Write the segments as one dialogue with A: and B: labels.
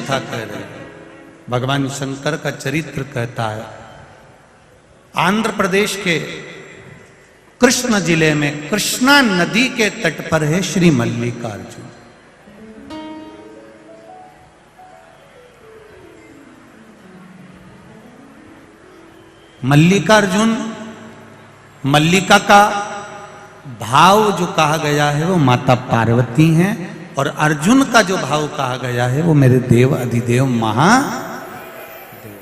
A: कथा कह रहे हैं। भगवान शंकर का चरित्र कहता है। आंध्र प्रदेश के कृष्ण जिले में कृष्णा नदी के तट पर है श्री मल्लिकार्जुन। मल्लिकार्जुन, मल्लिका का भाव जो कहा गया है वो माता पार्वती हैं, और अर्जुन का जो भाव कहा गया है वो मेरे देव अधिदेव महादेव।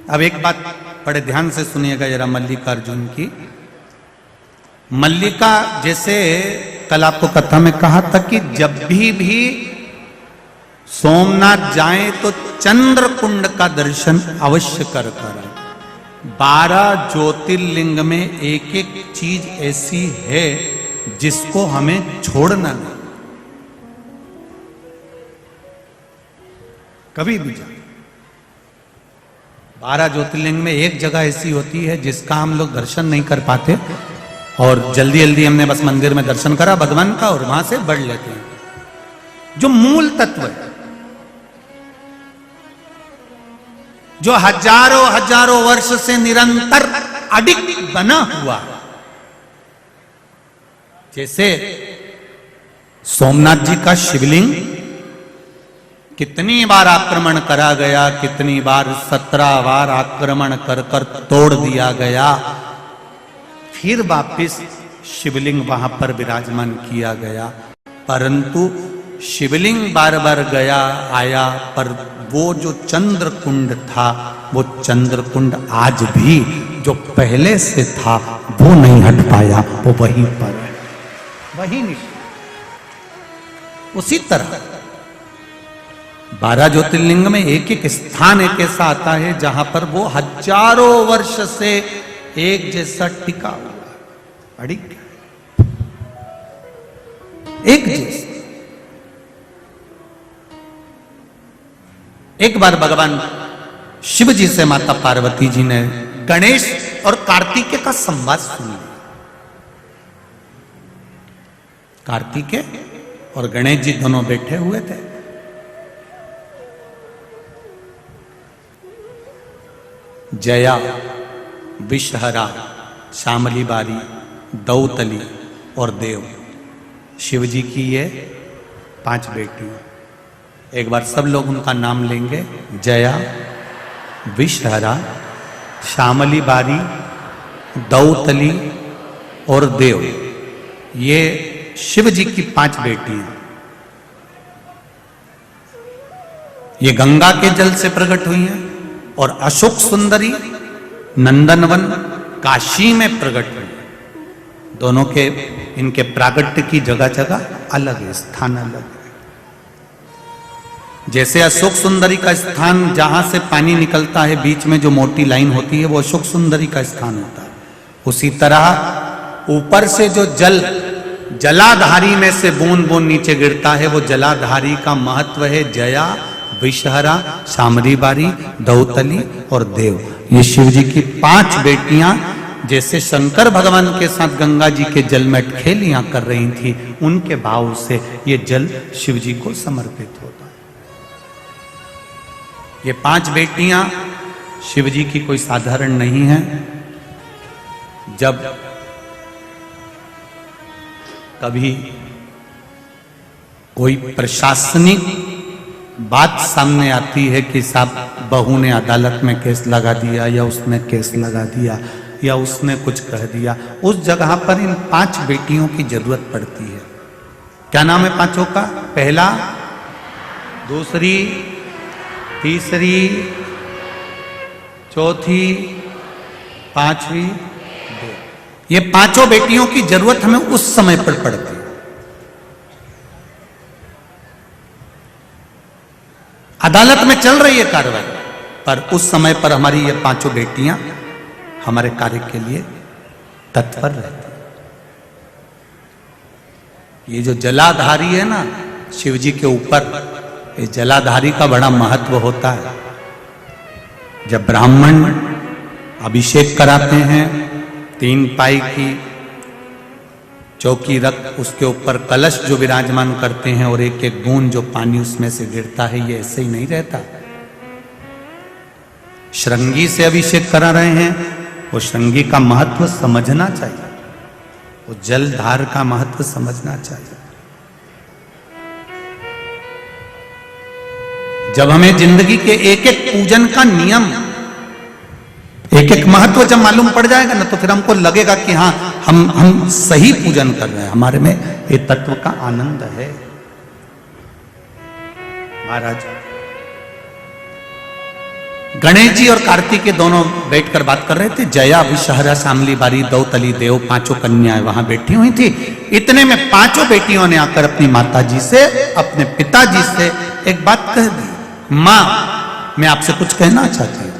A: अब एक बात बड़े ध्यान से सुनिएगा जरा मल्लिकार्जुन की। मल्लिका, जैसे कल आपको कथा में कहा था कि जब भी सोमनाथ जाएं तो चंद्र कुंड का दर्शन अवश्य कर करें। 12 ज्योतिर्लिंग में एक एक चीज ऐसी है जिसको हमें छोड़ना नहीं। कभी भी जाए, 12 ज्योतिर्लिंग में एक जगह ऐसी होती है जिसका हम लोग दर्शन नहीं कर पाते, और जल्दी जल्दी हमने बस मंदिर में दर्शन करा भगवान का और वहां से बढ़ लेते हैं। जो मूल तत्व है, जो हजारों हजारों वर्ष से निरंतर अडिग बना हुआ, जैसे सोमनाथ जी का शिवलिंग कितनी बार आक्रमण करा गया, कितनी बार 17 बार आक्रमण कर कर तोड़ दिया गया, फिर वापिस शिवलिंग वहां पर विराजमान किया गया। परंतु शिवलिंग बार बार गया आया, पर वो जो चंद्र कुंड था, वो चंद्र कुंड आज भी जो पहले से था वो नहीं हट पाया, वो वहीं पर है, वहीं नहीं। उसी तरह 12 ज्योतिर्लिंग में एक एक स्थान एक ऐसा आता है जहां पर वो हजारों वर्ष से एक जैसा टिका हुआ, अडिग, एक जैसा। एक बार भगवान शिव जी से माता पार्वती जी ने गणेश और कार्तिकेय का संवाद सुन लिया। कार्तिकेय और गणेश जी दोनों बैठे हुए थे। जया, विषहरा, शामली बारी, दौतली और देव, शिव जी की ये 5 बेटी। एक बार सब लोग उनका नाम लेंगे। जया, विषहरा, शामली बारी, दौतली और देव, ये शिव जी की 5 बेटी हैं। ये गंगा के जल से प्रकट हुई हैं, और अशोक सुंदरी नंदनवन काशी में प्रकट हुई। दोनों के इनके प्रागट्य की जगह जगह अलग है, स्थान अलग है। जैसे अशोक सुंदरी का स्थान जहां से पानी निकलता है, बीच में जो मोटी लाइन होती है, वो अशोक सुंदरी का स्थान होता है। उसी तरह ऊपर से जो जल जलाधारी में से बूंद बूंद नीचे गिरता है, वो जलाधारी का महत्व है। जया, विषहरा, शामली बारी, दौतली और देव, ये शिव जी की 5 बेटियां जैसे शंकर भगवान के साथ गंगा जी के जल में खेलियां कर रही थी, उनके भाव से ये जल शिव जी को समर्पित होता। ये 5 बेटियां शिव जी की कोई साधारण नहीं है। जब कभी कोई प्रशासनिक बात सामने आती है कि साहब बहू ने अदालत में केस लगा दिया, या उसने केस लगा दिया, या उसने कुछ कह दिया, उस जगह पर इन 5 बेटियों की जरूरत पड़ती है। क्या नाम है 5 का? पहला, दूसरी, तीसरी, चौथी, 5वीं, 2। ये 5 बेटियों की जरूरत हमें उस समय पर पड़ती है। अदालत में चल रही है कार्रवाई, पर उस समय पर हमारी ये 5 बेटियां हमारे कार्य के लिए तत्पर रहती है। ये जो जलाधारी है ना शिव जी के ऊपर, इस जलाधारी का बड़ा महत्व होता है। जब ब्राह्मण अभिषेक कराते हैं 3 पाई की चौकी रख, उसके ऊपर कलश जो विराजमान करते हैं और एक एक बूंद जो पानी उसमें से गिरता है, ये ऐसे ही नहीं रहता। श्रृंगी से अभिषेक करा रहे हैं, वो श्रृंगी का महत्व समझना चाहिए, वो जलधार का महत्व समझना चाहिए। जब हमें जिंदगी के एक एक पूजन का नियम, एक एक महत्व जब मालूम पड़ जाएगा ना, तो फिर हमको लगेगा कि हाँ हम सही पूजन कर रहे हैं, हमारे में ये तत्व का आनंद है। महाराज गणेश जी और कार्तिकेय दोनों बैठकर बात कर रहे थे। जया विषहरा शामली बारी दो तली देव, पांचों कन्याएं वहां बैठी हुई थी। इतने में पांचों बेटियों ने आकर अपनी माताजी से, अपने पिताजी से एक बात कह दी, मां मैं आपसे कुछ कहना चाहती हूं।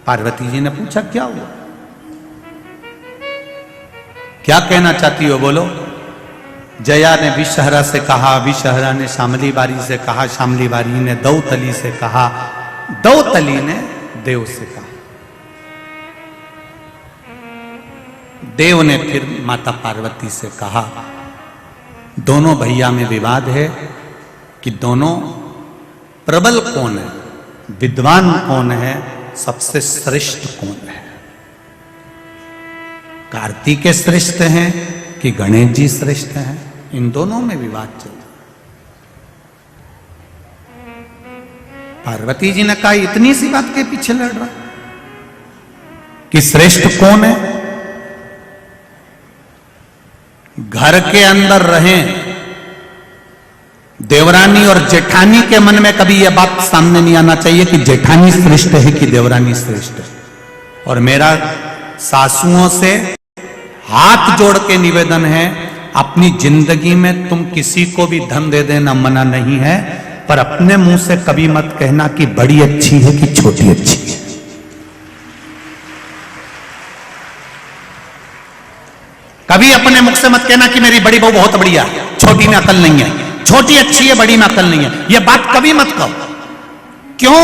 A: पार्वती जी ने पूछा क्या हुआ, क्या कहना चाहती हो, बोलो। जया ने विषहरा से कहा, विषहरा ने शामली बारी से कहा, शामली बारी ने दौतली से कहा, दौतली ने देव से कहा। देव ने फिर माता पार्वती से कहा। दोनों भैया में विवाद है कि दोनों प्रबल कौन है, विद्वान कौन है, सबसे श्रेष्ठ कौन है। कार्तिकेय श्रेष्ठ हैं कि गणेश जी श्रेष्ठ हैं, इन दोनों में विवाद चल रहा। पार्वती जी ने कहा इतनी सी बात के पीछे लड़ रहा कि श्रेष्ठ कौन है। घर के अंदर रहें, देवरानी और जेठानी के मन में कभी यह बात सामने नहीं आना चाहिए कि जेठानी श्रेष्ठ है कि देवरानी श्रेष्ठ है। और मेरा सासुओं से हाथ जोड़ के निवेदन है, अपनी जिंदगी में तुम किसी को भी धन दे देना मना नहीं है, पर अपने मुंह से कभी मत कहना कि बड़ी अच्छी है कि छोटी अच्छी है। कभी अपने मुख से मत कहना कि मेरी बड़ी बहू बहुत बढ़िया, छोटी में अकल नहीं है, छोटी अच्छी है, बड़ी में अकल नहीं है। यह बात कभी मत कहो। क्यों?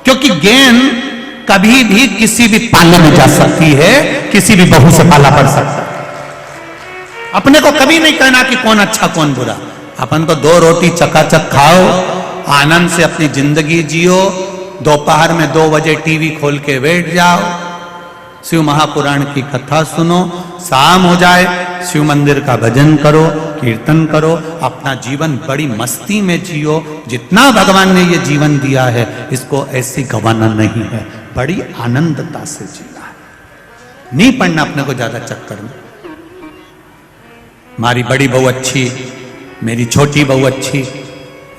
A: क्योंकि गेंद कभी भी किसी भी पाले में जा सकती है, किसी भी बहू से पाला पड़ सकता है। अपने को कभी नहीं कहना कि कौन अच्छा कौन बुरा। अपन तो दो रोटी चकाचक खाओ, आनंद से अपनी जिंदगी जियो, दोपहर में 2 बजे टीवी खोल के बैठ जाओ, शिव महापुराण की कथा सुनो, शाम हो जाए शिव मंदिर का भजन करो, कीर्तन करो, अपना जीवन बड़ी मस्ती में जियो। जितना भगवान ने ये जीवन दिया है, इसको ऐसी गंवाना नहीं है, बड़ी आनंदता से जीना है। नहीं पड़ना अपने को ज्यादा चक्कर में, हमारी बड़ी बहू अच्छी, मेरी छोटी बहू अच्छी।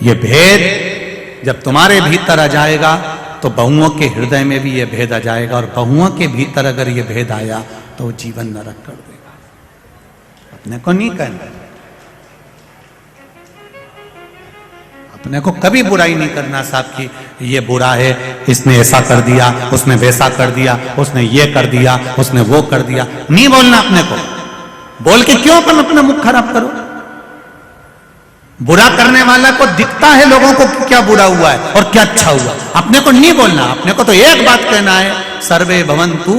A: ये भेद जब तुम्हारे भीतर आ जाएगा तो बहुओं के हृदय में भी ये भेद आ जाएगा, और बहुओं के भीतर अगर ये भेद आया तो वो जीवन नरक कर देगा। अपने को नहीं कहना, अपने को कभी बुराई नहीं करना साहब की ये बुरा है, इसने ऐसा कर दिया, उसने वैसा कर दिया, उसने ये कर दिया, उसने वो कर दिया। नहीं बोलना अपने को। बोल के क्यों अपन अपना मुख खराब करो। बुरा करने वाला को दिखता है लोगों को कि क्या बुरा हुआ है और क्या अच्छा हुआ। अपने को नहीं बोलना, अपने को तो एक बात कहना है, सर्वे भवन्तु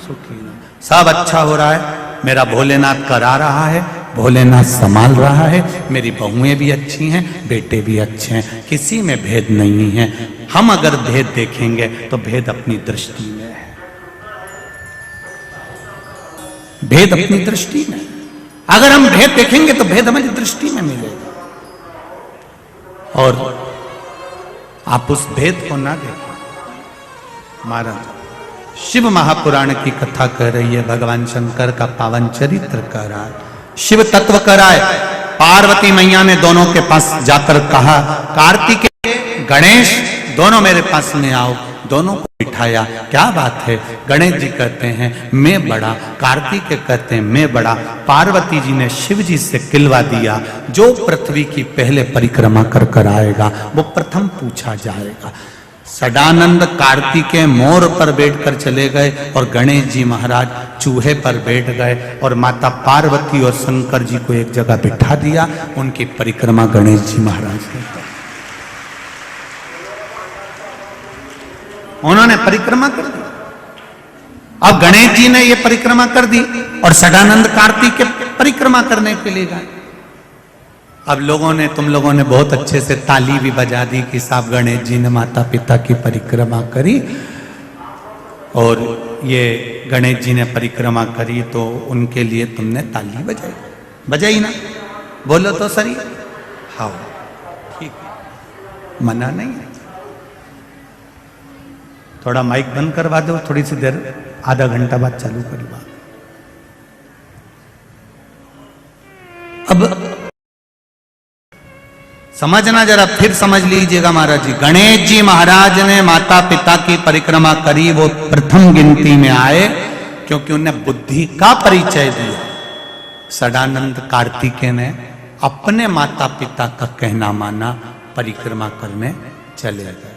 A: सुखिनः। सब अच्छा हो रहा है, मेरा भोलेनाथ करा रहा है, भोलेनाथ संभाल रहा है, मेरी बहुएं भी अच्छी हैं, बेटे भी अच्छे हैं, किसी में भेद नहीं है। हम अगर भेद देखेंगे तो भेद अपनी दृष्टि में है, भेद अपनी दृष्टि में। अगर हम भेद देखेंगे तो भेद हमारी दृष्टि में मिलेगा, और आप उस भेद को ना देखें। महाराज शिव महापुराण की कथा कह रही है, भगवान शंकर का पावन चरित्र कह रहा है, शिव तत्व कह रहा है। पार्वती मैया ने दोनों के पास जाकर कहा, कार्तिकेय गणेश दोनों मेरे पास में आओ। दोनों को बिठाया, क्या बात है। गणेश जी कहते हैं मैं बड़ा, कार्तिकेय कहते हैं मैं बड़ा। पार्वती जी ने शिव जी से किलवा दिया, जो पृथ्वी की पहले परिक्रमा कर कर आएगा वो प्रथम पूछा जाएगा। सदानंद कार्तिकेय मोर पर बैठकर चले गए और गणेश जी महाराज चूहे पर बैठ गए, और माता पार्वती और शंकर जी को एक जगह बिठा दिया। उनकी परिक्रमा गणेश जी महाराज ने की। उन्होंने परिक्रमा कर दी। अब गणेश जी ने ये परिक्रमा कर दी और सदानंद कार्तिक के परिक्रमा करने के लिए गए। अब तुम लोगों ने बहुत अच्छे से ताली भी बजा दी कि साहब गणेश जी ने माता पिता की परिक्रमा करी, और ये गणेश जी ने परिक्रमा करी तो उनके लिए तुमने ताली बजाई ना? बोलो तो सही। हाँ ठीक है, मना नहीं है। थोड़ा माइक बंद करवा दो, थोड़ी सी देर, आधा घंटा बाद चालू करूंगा। अब समझना जरा, फिर समझ लीजिएगा महाराज जी। गणेश जी महाराज ने माता पिता की परिक्रमा करी, वो प्रथम गिनती में आए क्योंकि उन्हें बुद्धि का परिचय दिया। सदानंद कार्तिकेय ने अपने माता पिता का कहना माना, परिक्रमा करने चले गए।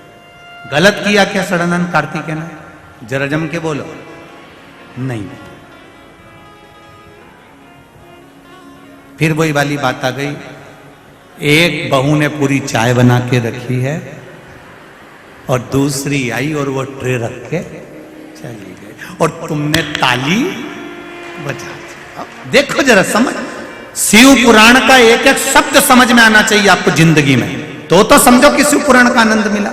A: गलत किया क्या सदानंद कार्तिकेय ने? जरा जम के बोलो। नहीं। फिर वही वाली बात आ गई, एक बहू ने पूरी चाय बना के रखी है और दूसरी आई और वो ट्रे रख के चली गई, और तुमने ताली बजा दी। अब देखो जरा, समझ, शिव पुराण का एक एक शब्द समझ में आना चाहिए आपको जिंदगी में, तो समझो कि शिव पुराण का आनंद मिला।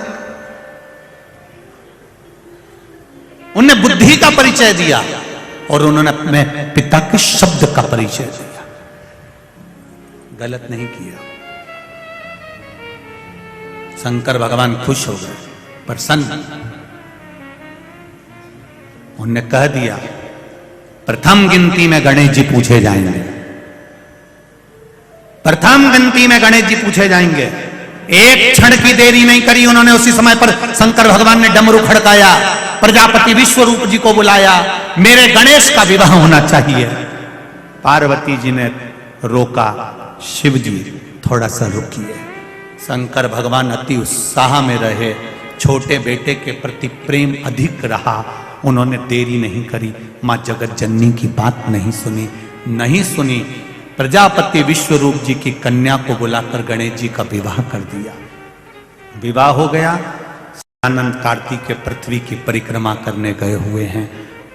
A: उन्हें बुद्धि का परिचय दिया और उन्होंने अपने पिता के शब्द का परिचय दिया। गलत नहीं किया। शंकर भगवान खुश हो गए, प्रसन्न। उन्होंने कह दिया प्रथम गिनती में गणेश जी पूछे जाएंगे, प्रथम गिनती में गणेश जी पूछे जाएंगे। एक क्षण की देरी नहीं करी उन्होंने, उसी समय पर शंकर भगवान ने डमरू खड़काया, प्रजापति विश्वरूप जी को बुलाया, मेरे गणेश का विवाह होना चाहिए। पार्वती जी ने रोका, शिव जी थोड़ा सा रुकिए। शंकर भगवान अति उत्साह में रहे, छोटे बेटे के प्रति प्रेम अधिक रहा, उन्होंने देरी नहीं करी, मां जगत जननी की बात नहीं सुनी। प्रजापति विश्वरूप जी की कन्या को बुलाकर गणेश जी का विवाह कर दिया। विवाह हो गया। आनंद कार्तिक के पृथ्वी की परिक्रमा करने गए हुए हैं,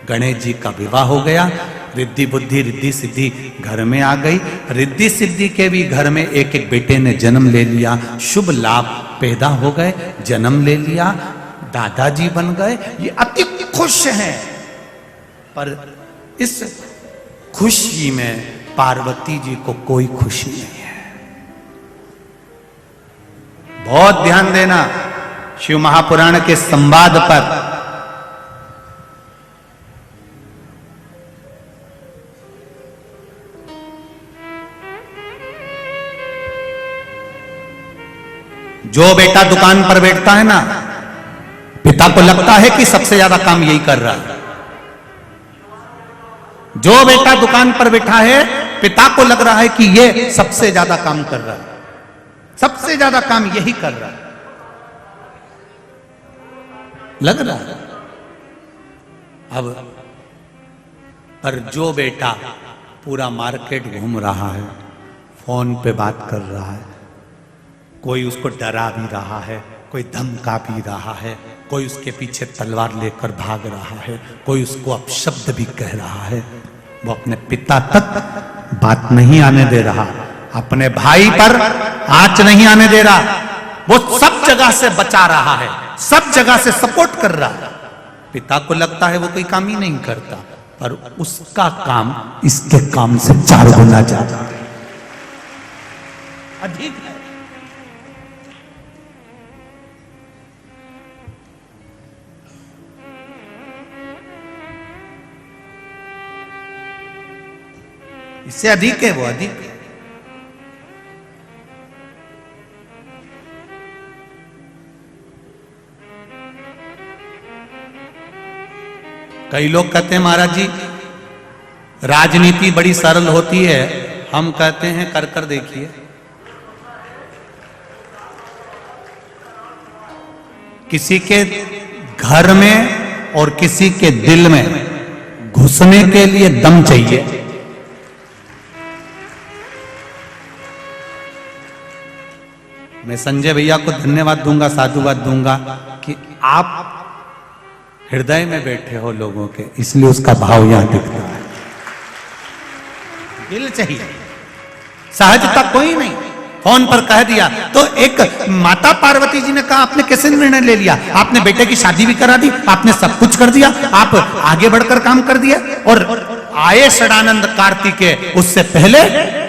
A: गणेश जी का विवाह हो गया। रिद्धि बुद्धि रिद्धि सिद्धि घर में आ गई। रिद्धि सिद्धि के भी घर में एक एक बेटे ने जन्म ले लिया, शुभ लाभ पैदा हो गए, जन्म ले लिया, दादाजी बन गए। ये अति खुश हैं, पर इस खुशी में पार्वती जी को कोई खुशी नहीं है। बहुत ध्यान देना शिव महापुराण के संवाद पर। जो बेटा दुकान पर बैठता है ना, पिता को लगता है कि सबसे ज्यादा काम यही कर रहा है। जो बेटा दुकान पर बैठा है, पिता को लग रहा है कि ये सबसे ज्यादा काम कर रहा है, सबसे ज्यादा काम यही कर रहा है, लग रहा है। अब पर जो बेटा पूरा मार्केट घूम रहा है, फोन पे बात कर रहा है, कोई उसको डरा भी रहा है, कोई धमका भी रहा है, कोई उसके पीछे तलवार लेकर भाग रहा है, कोई उसको अपशब्द भी कह रहा है, वो अपने पिता तक बात नहीं आने दे रहा, अपने भाई पर आंच नहीं आने दे रहा, वो सब जगह से बचा रहा है, सब जगह से सपोर्ट कर रहा है। पिता को लगता है वो कोई काम ही नहीं करता, पर उसका काम इसके काम से 4 गुना ज्यादा अधिक है। इससे अधिक है, वो अधिक है। कई लोग कहते हैं महाराज जी राजनीति बड़ी सरल होती है, हम कहते हैं कर कर देखिए। किसी के घर में और किसी के दिल में घुसने के लिए दम चाहिए। मैं संजय भैया को धन्यवाद दूंगा, साधुवाद दूंगा कि आप हृदय में बैठे हो लोगों के, इसलिए उसका भाव यहां दिखता है। दिल चाहिए, सहजता कोई नहीं। फोन पर कह दिया तो एक माता पार्वती जी ने कहा आपने कैसे निर्णय ले लिया, आपने बेटे की शादी भी करा दी, आपने सब कुछ कर दिया, आप आगे बढ़कर काम कर दिया। और आए षडानंद कार्तिकेय, उससे पहले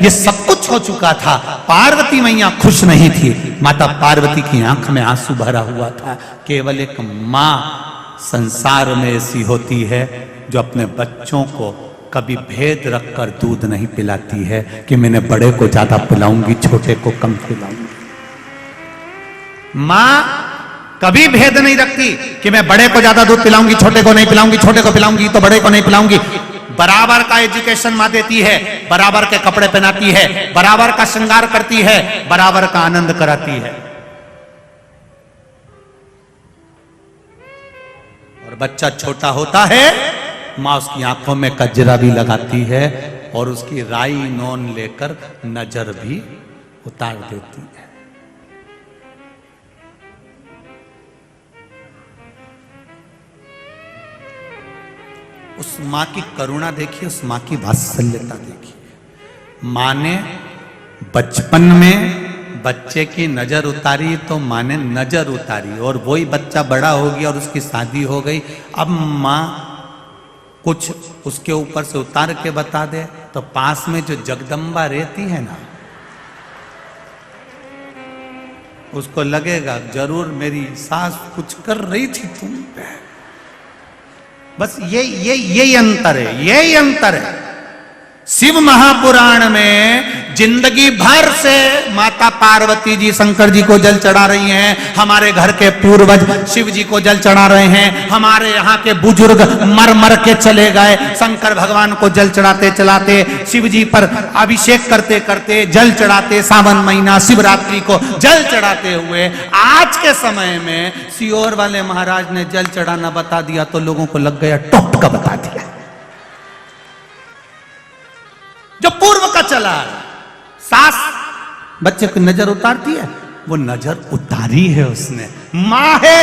A: ये सब कुछ हो चुका था। पार्वती मैया खुश नहीं थी, माता पार्वती की आंख में आंसू भरा हुआ था। केवल एक माँ संसार में ऐसी होती है जो अपने बच्चों को कभी भेद रखकर दूध नहीं पिलाती है कि मैंने बड़े को ज्यादा पिलाऊंगी, छोटे को कम पिलाऊंगी। मां कभी भेद नहीं रखती कि मैं बड़े को ज्यादा दूध पिलाऊंगी, छोटे को नहीं पिलाऊंगी, छोटे को पिलाऊंगी तो बड़े को नहीं पिलाऊंगी। बराबर का एजुकेशन मां देती है, बराबर के कपड़े पहनाती है, बराबर का श्रृंगार करती है, बराबर का आनंद कराती है। और बच्चा छोटा होता है, मां उसकी आंखों में कजरा भी लगाती है और उसकी राई नोन लेकर नजर भी उतार देती है। उस मां की करुणा देखिए, उस मां की वात्सल्यता देखिए। मां ने बचपन में बच्चे की नजर उतारी तो मां ने नजर उतारी, और वही बच्चा बड़ा हो गया और उसकी शादी हो गई। अब मां कुछ उसके ऊपर से उतार के बता दे तो पास में जो जगदम्बा रहती है ना, उसको लगेगा जरूर मेरी सास कुछ कर रही थी तुम पे। बस ये अंतर है, यही अंतर है। शिव महापुराण में जिंदगी भर से माता पार्वती जी शंकर जी को जल चढ़ा रही हैं, हमारे घर के पूर्वज शिव जी को जल चढ़ा रहे हैं, हमारे यहाँ के बुजुर्ग मर मर के चले गए शंकर भगवान को जल चढ़ाते चलाते, शिव जी पर अभिषेक करते करते, जल चढ़ाते, सावन महीना शिवरात्रि को जल चढ़ाते हुए आज के समय में सीहोर वाले महाराज ने जल चढ़ाना बता दिया तो लोगों को लग गया टॉप का बता दिया। जो पूर्व का चला, सास बच्चे को नजर उतारती है, वो नजर उतारी है उसने, मां है।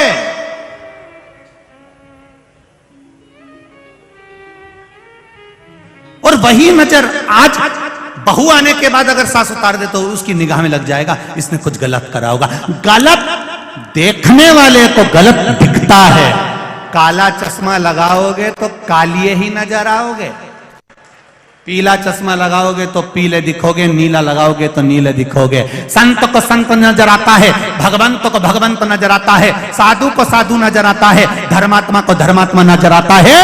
A: और वही नजर आज बहू आने के बाद अगर सास उतार दे तो उसकी निगाह में लग जाएगा इसने कुछ गलत करा होगा। गलत देखने वाले को गलत दिखता है। काला चश्मा लगाओगे तो कालिए ही नजर आओगे, पीला चश्मा लगाओगे तो पीले दिखोगे, नीला लगाओगे तो नीले दिखोगे। संत को संत नजर आता है, भगवंत को भगवंत नजर आता है, साधु को साधु नजर आता है, धर्मात्मा को धर्मात्मा नजर आता है,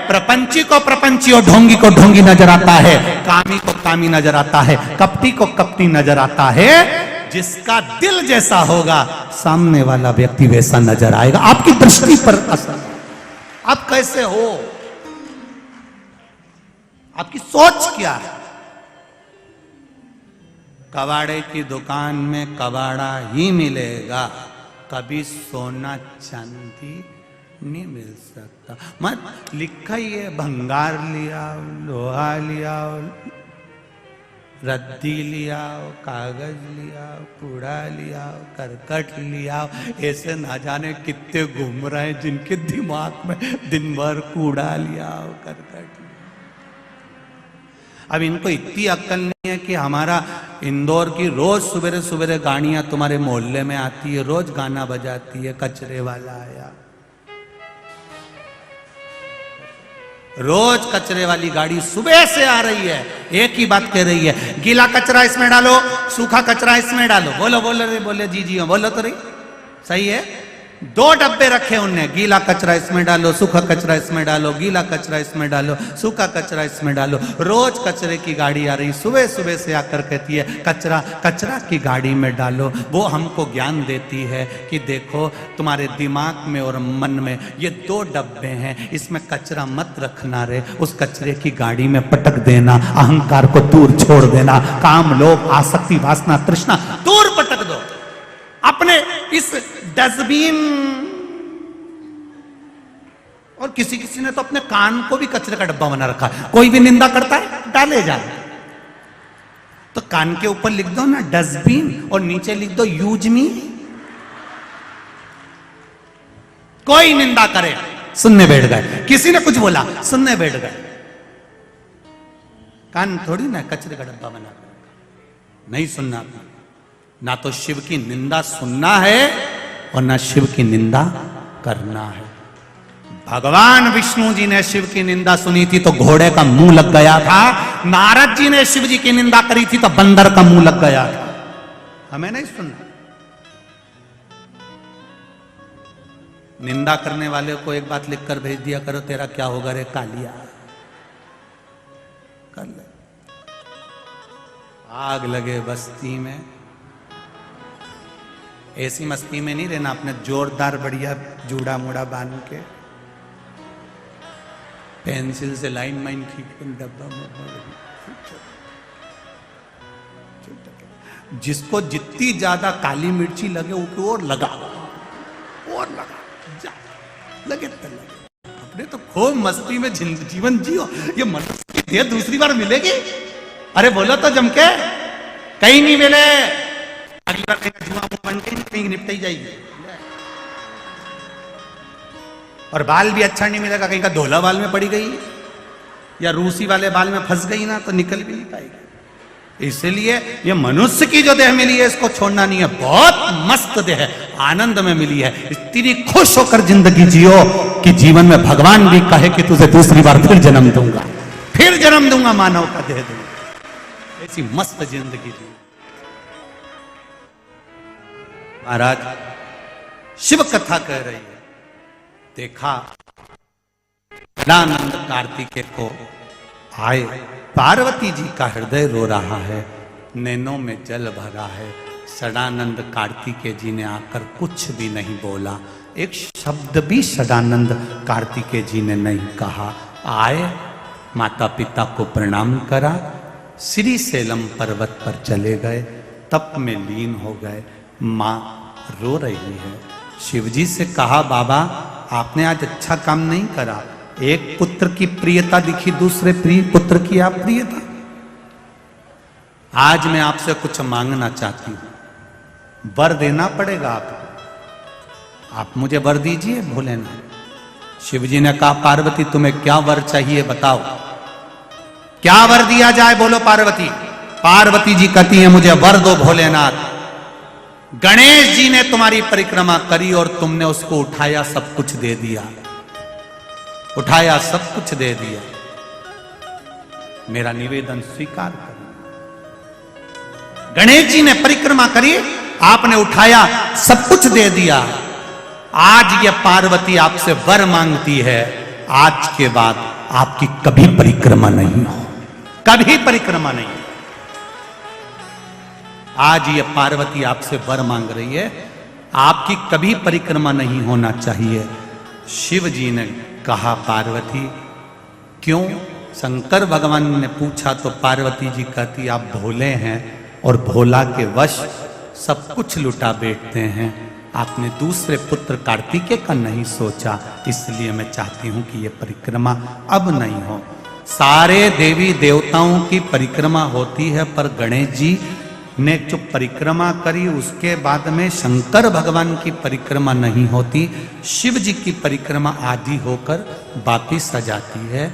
A: प्रपंची को प्रपंची और ढोंगी को ढोंगी नजर आता है, कामी को कामी नजर आता है, कपटी को कपटी नजर आता है। जिसका दिल जैसा होगा सामने वाला व्यक्ति वैसा नजर आएगा। आपकी दृष्टि पर असर, आप कैसे हो, आपकी सोच क्या है। कबाड़े की दुकान में कबाड़ा ही मिलेगा, कभी सोना चांदी नहीं मिल सकता। मत लिखा ही है भंगार लिया, लोहा लिया, रद्दी लिया, कागज लिया, कूड़ा लिया, करकट लिया। ऐसे ना जाने कितने घूम रहे हैं जिनके दिमाग में दिन भर कूड़ा लिया, करकट। अब इनको इतनी अक्ल नहीं है कि हमारा इंदौर की रोज सुबह सुबह गाड़ियां तुम्हारे मोहल्ले में आती है, रोज गाना बजाती है, कचरे वाला आया। रोज कचरे वाली गाड़ी सुबह से आ रही है, एक ही बात कह रही है, गीला कचरा इसमें डालो, सूखा कचरा इसमें डालो। बोलो बोलो रे, बोले जी जी बोलो तो रही, सही है। 2 डब्बे रखे उनने, गीला कचरा इसमें डालो, सूखा कचरा इसमें डालो, गीला कचरा इसमें डालो, सूखा कचरा इसमें डालो। रोज कचरे की गाड़ी आ रही, सुबह सुबह से आकर कहती है कचरा कचरा की गाड़ी में डालो। वो हमको ज्ञान देती है कि देखो तुम्हारे दिमाग में और मन में ये 2 डब्बे हैं, इसमें कचरा मत रखना रे, उस कचरे की गाड़ी में पटक देना, अहंकार को दूर छोड़ देना, काम लोभ आसक्ति वासना तृष्णा दूर पटक दो। अपने इस डस्टबिन, और किसी किसी ने तो अपने कान को भी कचरे का डब्बा बना रखा है, कोई भी निंदा करता है डाले जाए तो कान के ऊपर लिख दो ना डस्टबिन और नीचे लिख दो यूज मी। कोई निंदा करे सुनने बैठ गए। किसी ने कुछ बोला, सुनने बैठ गए। कान थोड़ी ना कचरे का डब्बा बना, नहीं सुनना। ना तो शिव की निंदा सुनना है और ना शिव की निंदा करना है। भगवान विष्णु जी ने शिव की निंदा सुनी थी तो घोड़े का मुंह लग गया था। नारद जी ने शिव जी की निंदा करी थी तो बंदर का मुंह लग गया था। हमें नहीं सुनना। निंदा करने वाले को एक बात लिखकर भेज दिया करो, तेरा क्या होगा रे कालिया, कर ले। आग लगे बस्ती में, ऐसी मस्ती में नहीं रहना। अपने जोरदार बढ़िया जूड़ा मुड़ा बांध के पेंसिल से लाइन माइन खींच के डब्बा में, जिसको जितनी ज्यादा काली मिर्ची लगे वो और लगा, और लगा, जा लगे तो लगे। अपने तो खूब मस्ती में जीवन जियो। ये मनुष्य की देह दूसरी बार मिलेगी? अरे बोलो तो जम के, कहीं नहीं मिले। अगली बार कहीं जुआ बन के कहीं निपटाई जाएगी। और बाल भी अच्छा नहीं मिलेगा, कहीं का धोला बाल में पड़ी गई या रूसी वाले बाल में फंस गई ना तो निकल भी नहीं पाएगी। इसलिए ये मनुष्य की जो देह मिली है इसको छोड़ना नहीं है। बहुत मस्त देह है, आनंद में मिली है। इतनी खुश होकर जिंदगी जियो कि जीवन में भगवान भी कहे कि तुझे दूसरी बार फिर जन्म दूंगा, फिर जन्म दूंगा, मानव का देह दूंगा। ऐसी मस्त जिंदगी जियो। महाराज शिव कथा कह रही है, देखा सदानंद कार्तिकेय को आए, पार्वती जी का हृदय रो रहा है, नैनों में जल भरा है। सदानंद कार्तिकेय जी ने आकर कुछ भी नहीं बोला, एक शब्द भी सदानंद कार्तिकेय जी ने नहीं कहा। आए, माता पिता को प्रणाम करा, श्री सेलम पर्वत पर चले गए, तप में लीन हो गए। माँ रो रही है। शिवजी से कहा, बाबा आपने आज अच्छा काम नहीं करा। एक पुत्र की प्रियता दिखी, दूसरे पुत्र की अप्रियता। आज मैं आपसे कुछ मांगना चाहती हूं, वर देना पड़ेगा आपको। आप मुझे वर दीजिए भोलेनाथ। शिवजी ने कहा, पार्वती तुम्हें क्या वर चाहिए बताओ, क्या वर दिया जाए, बोलो पार्वती। पार्वती जी कहती है, मुझे वर दो भोलेनाथ। गणेश जी ने तुम्हारी परिक्रमा करी और तुमने उसको उठाया, सब कुछ दे दिया, उठाया सब कुछ दे दिया। मेरा निवेदन स्वीकार करो। गणेश जी ने परिक्रमा करी, आपने उठाया, सब कुछ दे दिया। आज ये पार्वती आपसे वर मांगती है, आज के बाद आपकी कभी परिक्रमा नहीं हो, कभी परिक्रमा नहीं। आज ये पार्वती आपसे वर मांग रही है, आपकी कभी परिक्रमा नहीं होना चाहिए। शिव जी ने कहा, पार्वती क्यों? शंकर भगवान ने पूछा तो पार्वती जी कहती, आप भोले हैं और भोला के वश सब कुछ लुटा बैठते हैं। आपने दूसरे पुत्र कार्तिकेय का नहीं सोचा, इसलिए मैं चाहती हूं कि ये परिक्रमा अब नहीं हो। सारे देवी देवताओं की परिक्रमा होती है, पर गणेश जी ने जो परिक्रमा करी उसके बाद में शंकर भगवान की परिक्रमा नहीं होती। शिव जी की परिक्रमा आदि होकर वापिस आ जाती है।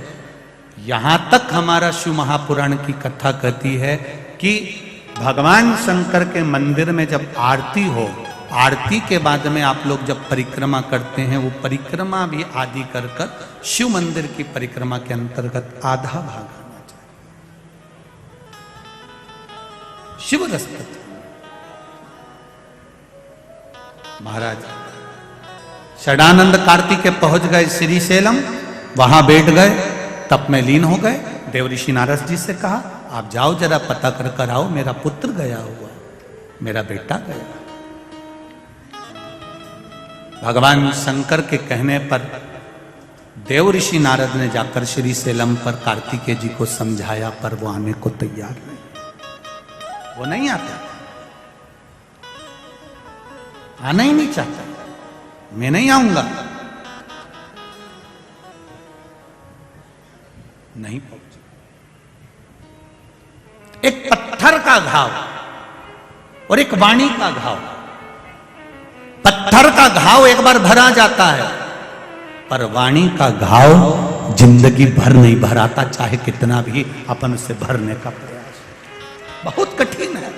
A: यहां तक हमारा शिव महापुराण की कथा कहती है कि भगवान शंकर के मंदिर में जब आरती हो, आरती के बाद में आप लोग जब परिक्रमा करते हैं, वो परिक्रमा भी आदि कर कर शिव मंदिर की परिक्रमा के अंतर्गत आधा भाग आना चाहिए। शिव रसपति महाराज सदानंद कार्तिकेय पहुंच गए श्रीशैलम, वहां बैठ गए, तप में लीन हो गए। देवऋषि नारद जी से कहा, आप जाओ जरा पता कर कर आओ, मेरा पुत्र गया हुआ, मेरा बेटा गया। भगवान शंकर के कहने पर देवऋषि नारद ने जाकर श्रीशैलम पर कार्तिकेय जी को समझाया, पर वो आने को तैयार नहीं, वो नहीं आता, आना ही नहीं चाहता। मैं नहीं आऊंगा, नहीं पहुंचे। एक पत्थर का घाव और एक वाणी का घाव। पत्थर का घाव एक बार भरा जाता है, पर वाणी का घाव जिंदगी भर नहीं भराता, चाहे कितना भी अपन उसे भरने का प्रयास, बहुत कठिन है।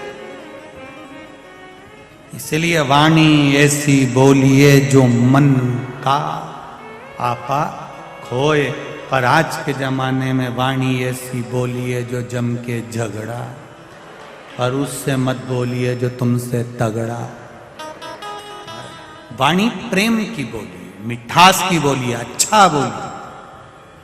A: इसलिए वाणी ऐसी बोलिए जो मन का आपा खोए, पर आज के जमाने में वाणी ऐसी बोलिए जो जम के झगड़ा, और उससे मत बोलिए जो तुमसे तगड़ा। वाणी प्रेम की बोली, मिठास की बोली, अच्छा बोली।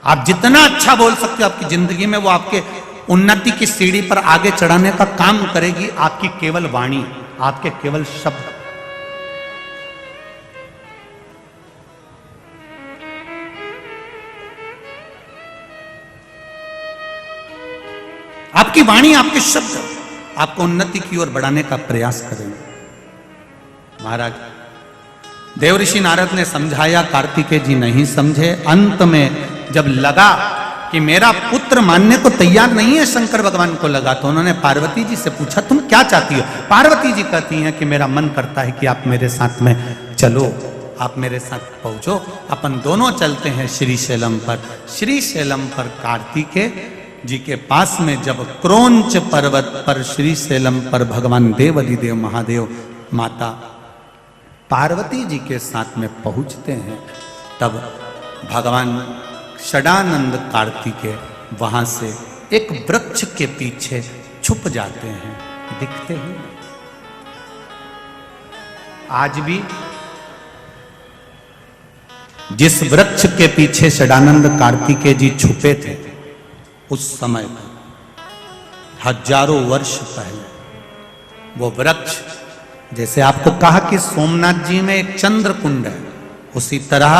A: आप जितना अच्छा बोल सकते हो आपकी जिंदगी में, वो आपके उन्नति की सीढ़ी पर आगे चढ़ाने का काम करेगी आपकी केवल वाणी, आपके केवल शब्द। आपकी वाणी, आपके शब्द आपको उन्नति की ओर बढ़ाने का प्रयास करेंगे। महाराज देवऋषि नारद ने समझाया, कार्तिकेय जी नहीं समझे। अंत में जब लगा कि मेरा पुत्र मानने को तैयार नहीं है, शंकर भगवान को लगा, तो उन्होंने पार्वती जी से पूछा तुम क्या चाहती हो। पार्वती जी कहती हैं कि मेरा मन करता है कि आप मेरे साथ में चलो, आप मेरे साथ पहुंचो, अपन दोनों चलते हैं श्रीशैलम पर। श्रीशैलम पर कार्तिकेय जी के पास में जब क्रोंच पर्वत पर श्रीशैलम पर भगवान देवाधिदेव महादेव माता पार्वती जी के साथ में पहुंचते हैं, तब भगवान षडानंद कार्तिकेय वहां से एक वृक्ष के पीछे छुप जाते हैं, दिखते ही। आज भी जिस वृक्ष के पीछे षडानंद कार्तिकेय जी छुपे थे, उस समय हजारों वर्ष पहले वो वृक्ष, जैसे आपको कहा कि सोमनाथ जी में एक चंद्र कुंड है, उसी तरह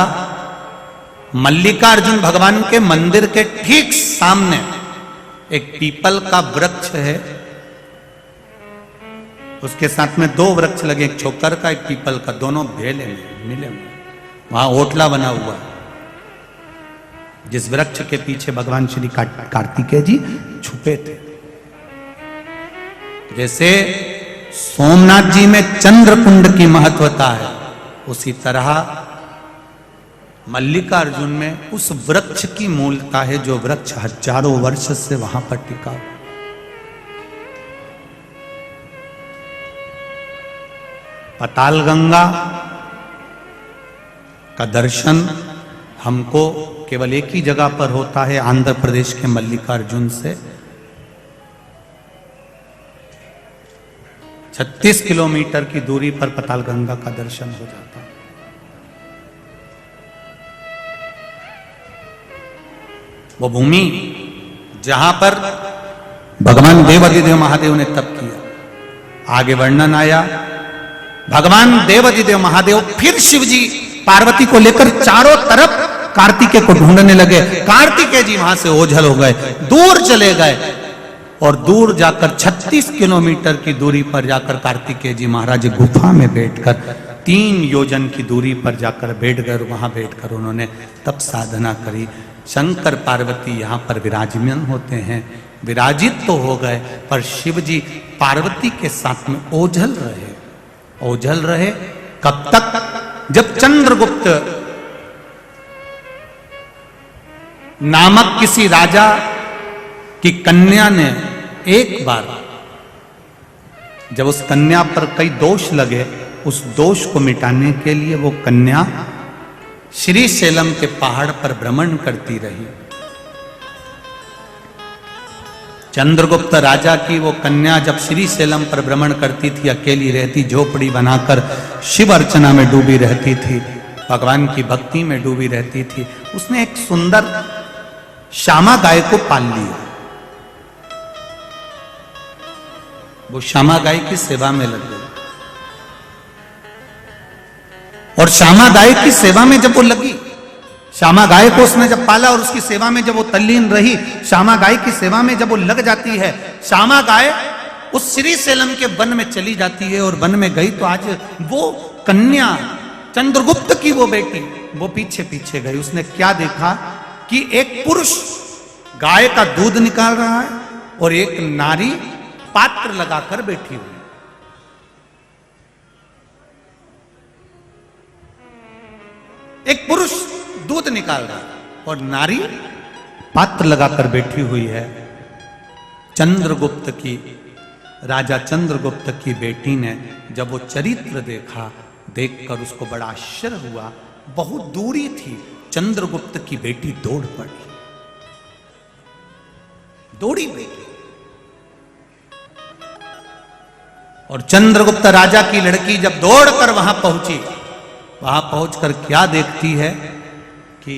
A: मल्लिकार्जुन भगवान के मंदिर के ठीक सामने एक पीपल का वृक्ष है। उसके साथ में दो वृक्ष लगे, एक छोकर का एक पीपल का, दोनों भेले में मिले हुए, वहां ओटला बना हुआ है, जिस वृक्ष के पीछे भगवान श्री कार्तिकेय जी छुपे थे। जैसे सोमनाथ जी में चंद्रकुंड की महत्वता है, उसी तरह मल्लिकार्जुन में उस वृक्ष की मूलता है, जो वृक्ष हजारों वर्ष से वहां पर टिका। पाताल गंगा का दर्शन हमको केवल एक ही जगह पर होता है, आंध्र प्रदेश के मल्लिकार्जुन से 36 किलोमीटर की दूरी पर पाताल गंगा का दर्शन हो जाता है। वो भूमि जहां पर भगवान देवाधिदेव महादेव ने तप किया। आगे वर्णन आया, भगवान देवाधिदेव महादेव फिर शिव जी पार्वती को लेकर चारों तरफ कार्तिकेय को ढूंढने लगे। कार्तिकेय जी वहां से ओझल हो गए, दूर चले गए, और दूर जाकर 36 किलोमीटर की दूरी पर जाकर कार्तिकेय जी महाराज गुफा में बैठकर 3 योजन की दूरी पर जाकर बैठ गए। वहां बैठकर उन्होंने तप साधना करी। शंकर पार्वती यहाँ पर विराजमान होते हैं, विराजित तो हो गए, पर शिव जी पार्वती के साथ में ओझल रहे। ओझल रहे कब तक? जब चंद्रगुप्त नामक किसी राजा की कन्या ने एक बार, जब उस कन्या पर कई दोष लगे, उस दोष को मिटाने के लिए वो कन्या श्रीशैलम के पहाड़ पर भ्रमण करती रही। चंद्रगुप्त राजा की वो कन्या जब श्रीशैलम पर भ्रमण करती थी, अकेली रहती, झोपड़ी बनाकर शिव अर्चना में डूबी रहती थी, भगवान की भक्ति में डूबी रहती थी, उसने एक सुंदर श्यामा गाय को पाल लिया। वो श्यामा गाय की सेवा में लग गई, और श्यामा गाय की सेवा में जब वो लगी, श्यामा गाय को उसने जब पाला और उसकी सेवा में जब वो तल्लीन रही, श्यामा गाय की सेवा में जब वो लग जाती है, श्यामा गाय उस श्रीशैलम के वन में चली जाती है। और वन में गई तो आज वो कन्या चंद्रगुप्त की वो बेटी वो पीछे पीछे गई। उसने क्या देखा कि एक पुरुष गाय का दूध निकाल रहा है और एक नारी पात्र लगाकर बैठी हुई। एक पुरुष दूध निकाल रहा और नारी पात्र लगाकर बैठी हुई है। चंद्रगुप्त की, राजा चंद्रगुप्त की बेटी ने जब वो चरित्र देखा, देखकर उसको बड़ा आश्चर्य हुआ। बहुत दूरी थी, चंद्रगुप्त की बेटी दौड़ पड़ी, दौड़ी बेटी। और चंद्रगुप्त राजा की लड़की जब दौड़कर वहां पहुंची, वहां पहुंचकर क्या देखती है कि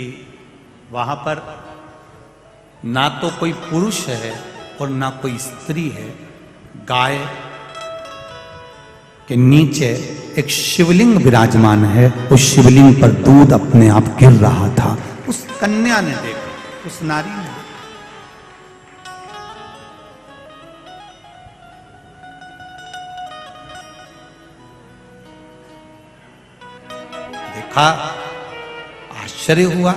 A: वहां पर ना तो कोई पुरुष है और ना कोई स्त्री है। गाय के नीचे एक शिवलिंग विराजमान है, उस शिवलिंग पर दूध अपने आप गिर रहा था। उस कन्या ने देखा, उस नारी ने देखा, आश्चर्य हुआ।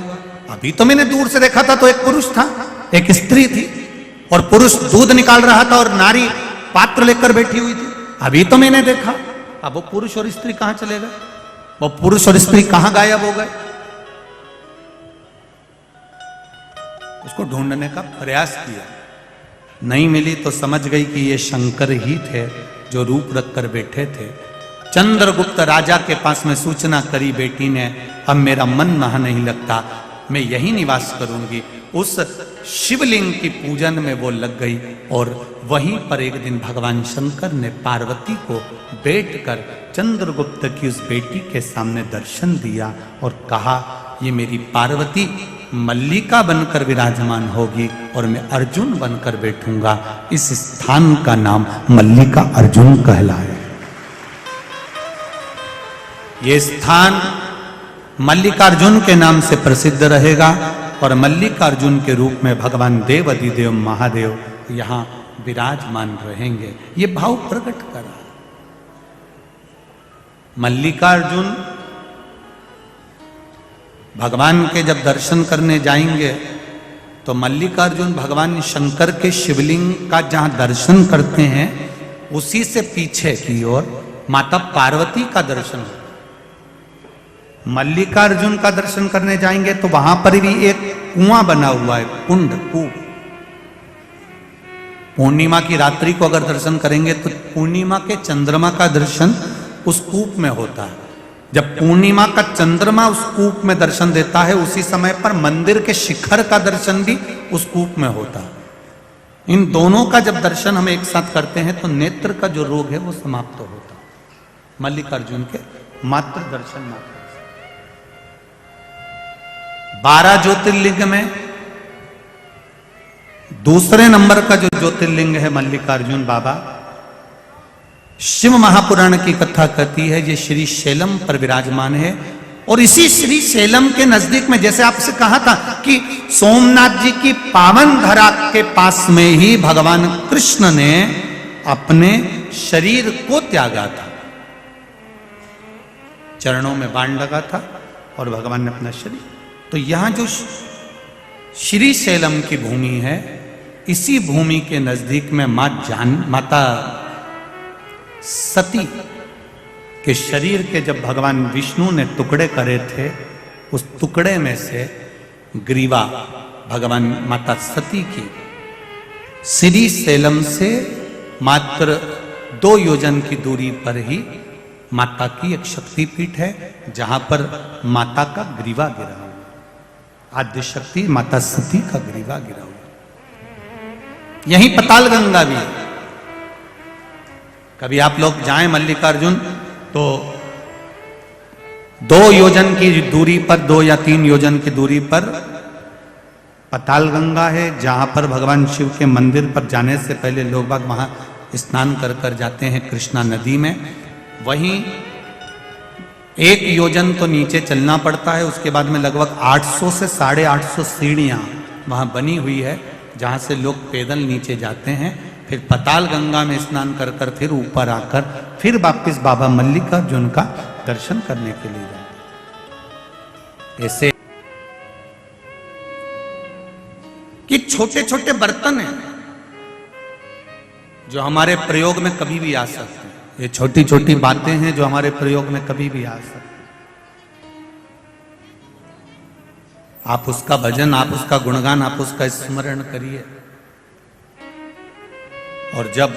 A: अभी तो मैंने दूर से देखा था तो एक पुरुष था, एक स्त्री थी, और पुरुष दूध निकाल रहा था और नारी पात्र लेकर बैठी हुई थी। अभी तो मैंने देखा, अब वो पुरुष और स्त्री कहां चले गए? वो पुरुष और स्त्री कहां गायब हो गए? उसको ढूंढने का प्रयास किया, नहीं मिली तो समझ गई कि ये शंकर ही थे जो रूप रखकर बैठे थे। चंद्रगुप्त राजा के पास में सूचना करी बेटी ने, अब मेरा मन वहां नहीं लगता, मैं यही निवास करूंगी। उस शिवलिंग की पूजन में वो लग गई और वहीं पर एक दिन भगवान शंकर ने पार्वती को बैठकर चंद्रगुप्त की उस बेटी के सामने दर्शन दिया और कहा, ये मेरी पार्वती मल्लिका बनकर विराजमान होगी और मैं अर्जुन बनकर बैठूंगा। इस स्थान का नाम मल्लिका अर्जुन कहलाए। ये स्थान मल्लिकार्जुन के नाम से प्रसिद्ध रहेगा और मल्लिकार्जुन के रूप में भगवान देव अधिदेव महादेव यहां विराजमान रहेंगे। ये भाव प्रकट करा। मल्लिकार्जुन भगवान के जब दर्शन करने जाएंगे तो मल्लिकार्जुन भगवान शंकर के शिवलिंग का जहां दर्शन करते हैं, उसी से पीछे की ओर माता पार्वती का दर्शन होता। मल्लिकार्जुन का दर्शन करने जाएंगे तो वहां पर भी एक कुआं बना हुआ है, कुंड, कूप। पूर्णिमा की रात्रि को अगर दर्शन करेंगे तो पूर्णिमा के चंद्रमा का दर्शन उस कूप में होता है। जब पूर्णिमा का चंद्रमा उस कूप में दर्शन देता है, उसी समय पर मंदिर के शिखर का दर्शन भी उस कूप में होता है। इन दोनों का जब दर्शन हम एक साथ करते हैं तो नेत्र का जो रोग है वो समाप्त होता है। मल्लिकार्जुन के मात्र दर्शन मात्र 12 ज्योतिर्लिंग में दूसरे नंबर का जो ज्योतिर्लिंग है मल्लिकार्जुन बाबा, शिव महापुराण की कथा कहती है ये श्री शैलम पर विराजमान है। और इसी श्री शैलम के नजदीक में, जैसे आपसे कहा था कि सोमनाथ जी की पावन धरा के पास में ही भगवान कृष्ण ने अपने शरीर को त्यागा था। चरणों में बाण लगा था और भगवान ने अपना शरीर, तो यहां जो श्री शैलम की भूमि है, इसी भूमि के नजदीक में माता सती के शरीर के जब भगवान विष्णु ने टुकड़े करे थे, उस टुकड़े में से ग्रीवा भगवान माता सती की श्री शैलम से मात्र 2 योजन की दूरी पर ही माता की एक शक्तिपीठ है, जहां पर माता का ग्रीवा गिरा हुआ, आद्य शक्ति माता सती का ग्रीवा गिरा हुआ। यहीं पताल गंगा भी है। कभी आप लोग जाएं मल्लिकार्जुन तो 2 योजन की दूरी पर, 2 या 3 योजन की दूरी पर पताल गंगा है, जहां पर भगवान शिव के मंदिर पर जाने से पहले लोग बाग वहां स्नान कर कर जाते हैं कृष्णा नदी में। वहीं 1 योजन तो नीचे चलना पड़ता है, उसके बाद में लगभग 800 से 850 सीढ़ियां वहां बनी हुई है, जहां से लोग पैदल नीचे जाते हैं, फिर पताल गंगा में स्नान कर कर फिर ऊपर आकर फिर वापिस बाबा मल्लिकार्जुन का दर्शन करने के लिए जाते हैं। ऐसे कि छोटे छोटे बर्तन हैं जो हमारे प्रयोग में कभी भी आ सकते हैं। ये छोटी छोटी बातें हैं जो हमारे प्रयोग में कभी भी आ सकती हैं। आप उसका भजन, आप उसका गुणगान, आप उसका स्मरण करिए। और जब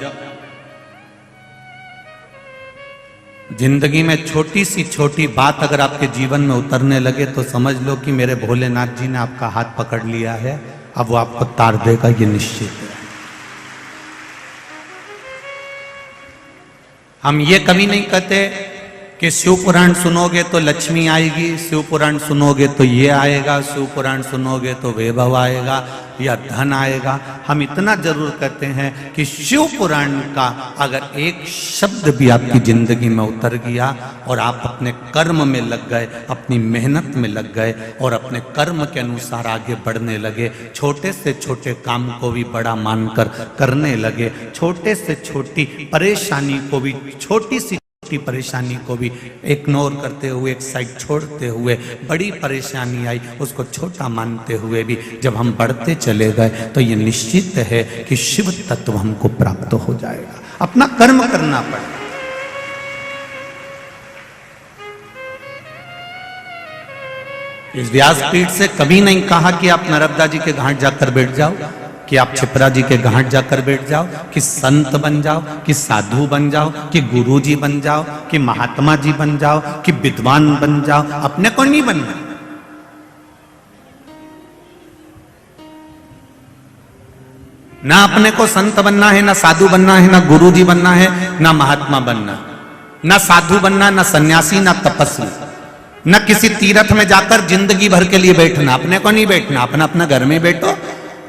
A: जिंदगी में छोटी सी छोटी बात अगर आपके जीवन में उतरने लगे तो समझ लो कि मेरे भोलेनाथ जी ने आपका हाथ पकड़ लिया है, अब वो आपको तार देगा, ये निश्चित है। हम ये कभी नहीं कहते कि शिव पुराण सुनोगे तो लक्ष्मी आएगी, शिव पुराण सुनोगे तो ये आएगा, शिव पुराण सुनोगे तो वैभव आएगा या धन आएगा। हम इतना जरूर कहते हैं कि शिव पुराण का अगर एक शब्द भी आपकी जिंदगी में उतर गया और आप अपने कर्म में लग गए, अपनी मेहनत में लग गए और अपने कर्म के अनुसार आगे बढ़ने लगे, छोटे से छोटे काम को भी बड़ा मानकर करने लगे, छोटे से छोटी परेशानी को भी, छोटी सी परेशानी को भी इग्नोर करते हुए, एक साइड छोड़ते हुए, बड़ी परेशानी आई उसको छोटा मानते हुए भी जब हम बढ़ते चले गए तो ये निश्चित है कि शिव तत्व हमको प्राप्त हो जाएगा। अपना कर्म करना पड़ेगा। इस व्यासपीठ से कभी नहीं कहा कि आप नर्मदा जी के घाट जाकर बैठ जाओ, कि आप छिपरा जी के घाट जाकर बैठ जाओ, कि संत बन जाओ, कि साधु बन जाओ, कि गुरु जी बन जाओ, कि महात्मा जी बन जाओ, कि विद्वान बन जाओ। अपने को नहीं बनना। ना अपने को संत बनना है, ना साधु बनना है, ना गुरु जी बनना है, ना महात्मा बनना, ना साधु बनना, ना सन्यासी, ना तपस्वी, न किसी तीर्थ में जाकर जिंदगी भर के लिए बैठना। अपने को नहीं बैठना, अपना अपना घर में बैठो,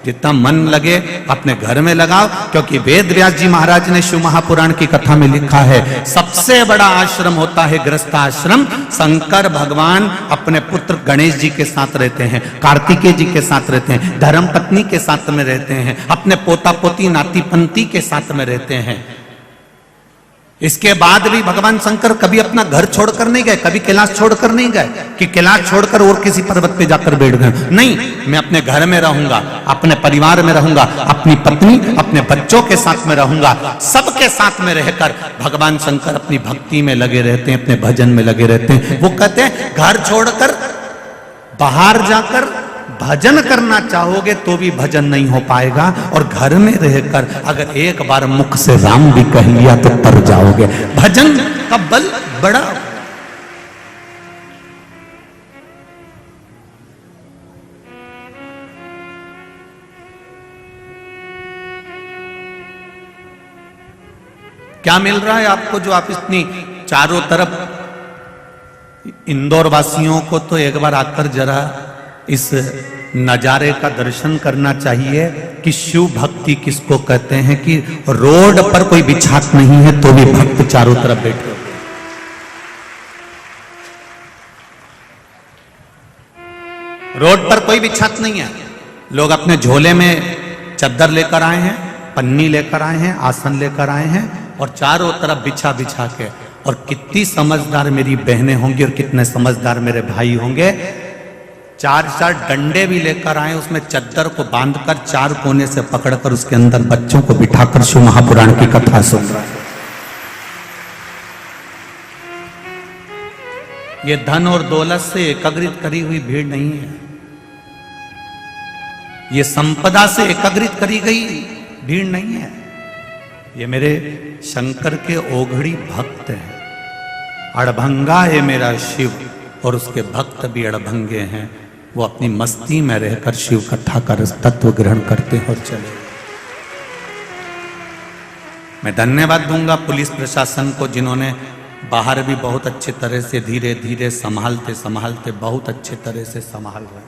A: जितना मन लगे अपने घर में लगाओ। क्योंकि वेद व्यास जी महाराज ने शिव महापुराण की कथा में लिखा है, सबसे बड़ा आश्रम होता है गृहस्थ आश्रम। शंकर भगवान अपने पुत्र गणेश जी के साथ रहते हैं, कार्तिकेय जी के साथ रहते हैं, धर्म पत्नी के साथ में रहते हैं, अपने पोता पोती नाती पंती के साथ में रहते हैं। इसके बाद भी भगवान शंकर कभी अपना घर छोड़कर नहीं गए, कभी कैलाश छोड़कर नहीं गए कि कैलाश छोड़कर और किसी पर्वत पे जाकर बैठ गए। नहीं, मैं अपने घर में रहूंगा, अपने परिवार में रहूंगा, अपनी पत्नी अपने बच्चों के साथ में रहूंगा, सबके साथ में रहकर भगवान शंकर अपनी भक्ति में लगे रहते हैं, अपने भजन में लगे रहते हैं। वो कहते हैं घर छोड़कर बाहर जाकर भजन करना चाहोगे तो भी भजन नहीं हो पाएगा, और घर में रहकर अगर एक बार मुख से राम भी कह लिया तो तर जाओगे। भजन का बल बड़ा। क्या मिल रहा है आपको जो आप इतनी चारों तरफ। इंदौर वासियों को तो एक बार आकर जरा इस नजारे का दर्शन करना चाहिए कि शिव भक्ति किसको कहते हैं, कि रोड पर कोई बिछात नहीं है तो भी भक्त चारों तरफ बैठे। रोड पर कोई बिछात नहीं है, लोग अपने झोले में चद्दर लेकर आए हैं, पन्नी लेकर आए हैं, आसन लेकर आए हैं और चारों तरफ बिछा बिछा के। और कितनी समझदार मेरी बहनें होंगी और कितने समझदार मेरे भाई होंगे, चार चार डंडे भी लेकर आए, उसमें चद्दर को बांधकर चार कोने से पकड़कर उसके अंदर बच्चों को बिठाकर शिव महापुराण की कथा सुन रहा है। ये धन और दौलत से एकत्रित करी हुई भीड़ नहीं है, ये संपदा से एकत्रित करी गई भीड़ नहीं है। ये मेरे शंकर के ओघड़ी भक्त हैं। अड़भंगा है मेरा शिव और उसके भक्त भी अड़भंगे हैं। वो अपनी मस्ती में रहकर शिव कथा का तत्व ग्रहण करते हैं और चले। मैं धन्यवाद दूंगा पुलिस प्रशासन को, जिन्होंने बाहर भी बहुत अच्छे तरह से धीरे धीरे संभालते संभालते बहुत अच्छे तरह से संभाल रहे।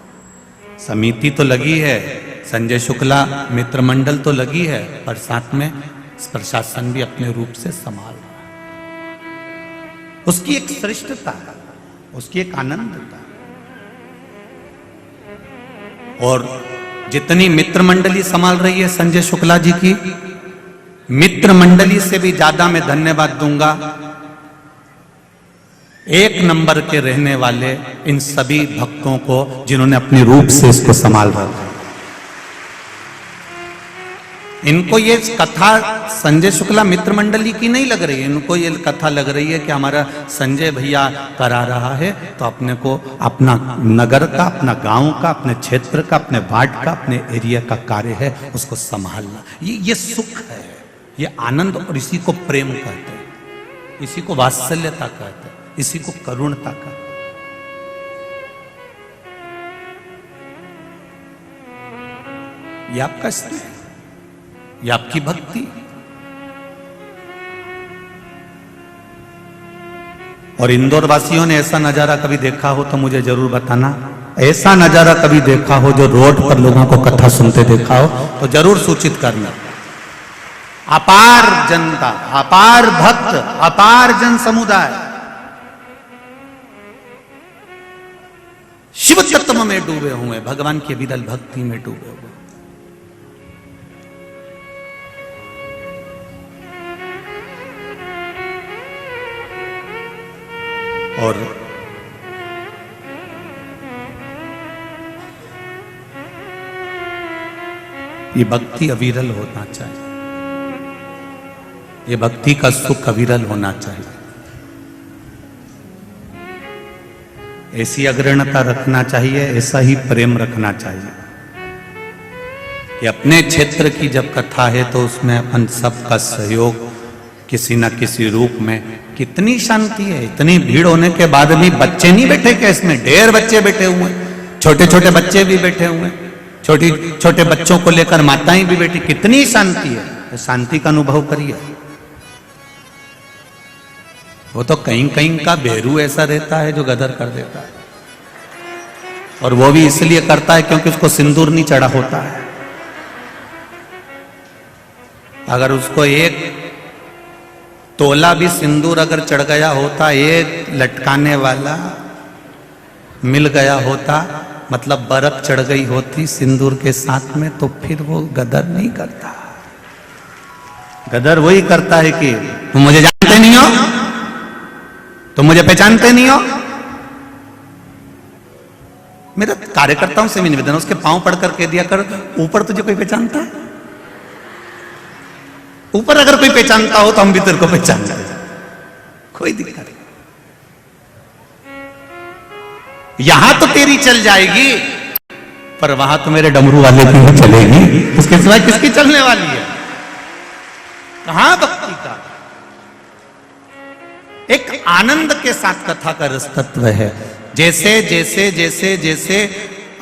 A: समिति तो लगी है, संजय शुक्ला मित्र मंडल तो लगी है, पर साथ में प्रशासन भी अपने रूप से संभाल रहा है। उसकी एक श्रेष्ठता है, उसकी एक आनंदता। और जितनी मित्र मंडली संभाल रही है संजय शुक्ला जी की, मित्र मंडली से भी ज्यादा मैं धन्यवाद दूंगा एक नंबर के रहने वाले इन सभी भक्तों को, जिन्होंने अपने रूप से इसको संभाल रखा। इनको ये कथा संजय शुक्ला मित्र मंडली की नहीं लग रही है, इनको ये कथा लग रही है कि हमारा संजय भैया करा रहा है तो अपने को अपना नगर का, अपना गांव का, अपने क्षेत्र का, अपने वार्ड का, अपने एरिया का कार्य है उसको संभालना। ये सुख है, ये आनंद, और इसी को प्रेम कहते हैं, इसी को वात्सल्यता कहते हैं, इसी को करुणता कहते हैं। ये आपका स्नेह, ये आपकी भक्ति। और इंदौर वासियों ने ऐसा नजारा कभी देखा हो तो मुझे जरूर बताना। ऐसा नजारा कभी देखा हो जो रोड पर लोगों को कथा सुनते देखा हो तो जरूर सूचित करना। अपार जनता, अपार भक्त, अपार जन समुदाय शिव तत्व में डूबे हुए, भगवान की अविरल भक्ति में डूबे हुए। और ये भक्ति अविरल होना चाहिए, ये भक्ति का सुख अविरल होना चाहिए। ऐसी अग्रणता रखना चाहिए, ऐसा ही प्रेम रखना चाहिए कि अपने क्षेत्र की जब कथा है तो उसमें अपन सबका सहयोग किसी न किसी रूप में। कितनी शांति है, इतनी भीड़ होने के बाद भी बच्चे नहीं बैठे क्या इसमें? ढेर बच्चे बैठे हुए, छोटे छोटे बच्चे भी बैठे हुए, छोटी छोटे बच्चों को लेकर माताएं भी बैठी। कितनी शांति है, शांति का अनुभव करिए। वो तो कहीं कहीं का बेरू ऐसा रहता है जो गदर कर देता है, और वो भी इसलिए करता है क्योंकि उसको सिंदूर नहीं चढ़ा होता है। अगर उसको एक तोला भी सिंदूर अगर चढ़ गया होता, एक लटकाने वाला मिल गया होता, मतलब बर्फ चढ़ गई होती सिंदूर के साथ में, तो फिर वो गदर नहीं करता। गदर वही करता है कि तुम मुझे जानते नहीं हो, तुम मुझे पहचानते नहीं हो। मेरा कार्यकर्ताओं से भी निवेदन, उसके पांव पड़कर कह दिया कर, ऊपर तुझे कोई पहचानता है? ऊपर अगर कोई पहचानता हो तो हम भी तेरे को पहचान जाए, कोई दिक्कत नहीं। यहां तो तेरी चल जाएगी, पर वहां तो मेरे डमरू वाले की ही चलेगी, उसके सिवाय किसकी चलने वाली है? कहां भक्ति का एक आनंद के साथ कथा का रस तत्व है। जैसे जैसे जैसे जैसे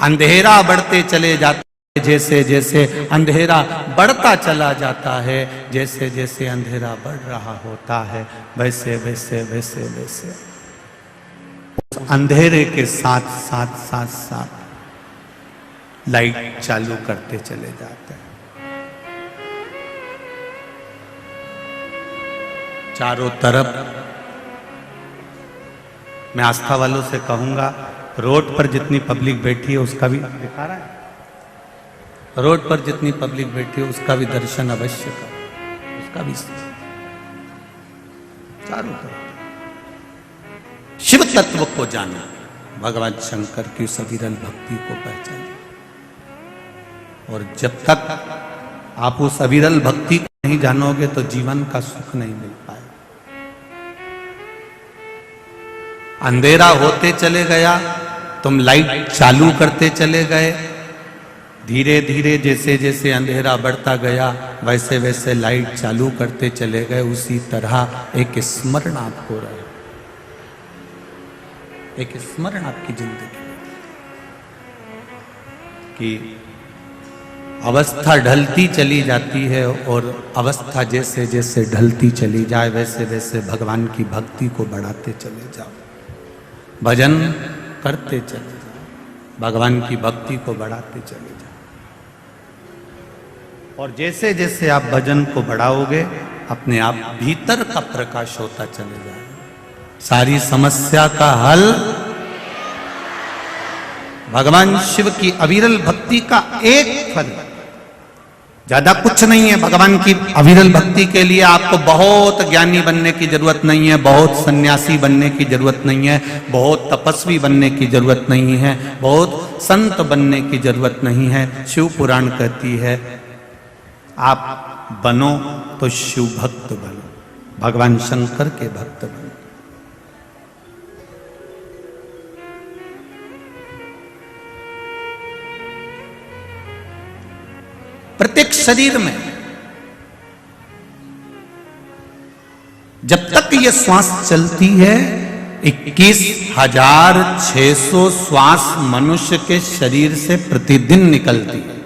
A: अंधेरा बढ़ते चले जाते, जैसे जैसे अंधेरा बढ़ता चला जाता है, जैसे जैसे अंधेरा बढ़ रहा होता है, वैसे वैसे वैसे वैसे उस अंधेरे के साथ साथ साथ साथ लाइट चालू करते चले जाते हैं। चारों तरफ मैं आस्था वालों से कहूंगा, रोड पर जितनी पब्लिक बैठी है उसका भी दिखा रहा है, रोड पर जितनी पब्लिक बैठी है उसका भी दर्शन अवश्य करो, उसका भी चारों तरफ शिव तत्व को जानो, भगवान शंकर की उस अविरल भक्ति को पहचानो। और जब तक आप उस अविरल भक्ति को नहीं जानोगे तो जीवन का सुख नहीं मिल पाएगा। अंधेरा होते चले गया, तुम लाइट चालू करते चले गए, धीरे धीरे जैसे जैसे अंधेरा बढ़ता गया वैसे वैसे लाइट चालू करते चले गए। उसी तरह एक स्मरण आपको रहे, एक स्मरण आपकी जिंदगी की अवस्था ढलती चली जाती है, और अवस्था जैसे जैसे ढलती चली जाए वैसे वैसे भगवान की भक्ति को बढ़ाते चले जाओ, भजन करते चले जाओ, भगवान की भक्ति को बढ़ाते चले जाओ। और जैसे जैसे आप भजन को बढ़ाओगे अपने आप भीतर का प्रकाश होता चले जाएगा। सारी समस्या का हल भगवान शिव की अविरल भक्ति का एक फल, ज्यादा कुछ नहीं है। भगवान की अविरल भक्ति के लिए आपको बहुत ज्ञानी बनने की जरूरत नहीं है, बहुत सन्यासी बनने की जरूरत नहीं है, बहुत तपस्वी बनने की जरूरत नहीं है, बहुत संत बनने की जरूरत नहीं है। शिव पुराण कहती है आप बनो तो शिव भक्त बनो, भगवान शंकर के भक्त बनो। प्रत्येक शरीर में जब तक ये श्वास चलती है 21,600 श्वास मनुष्य के शरीर से प्रतिदिन निकलती है,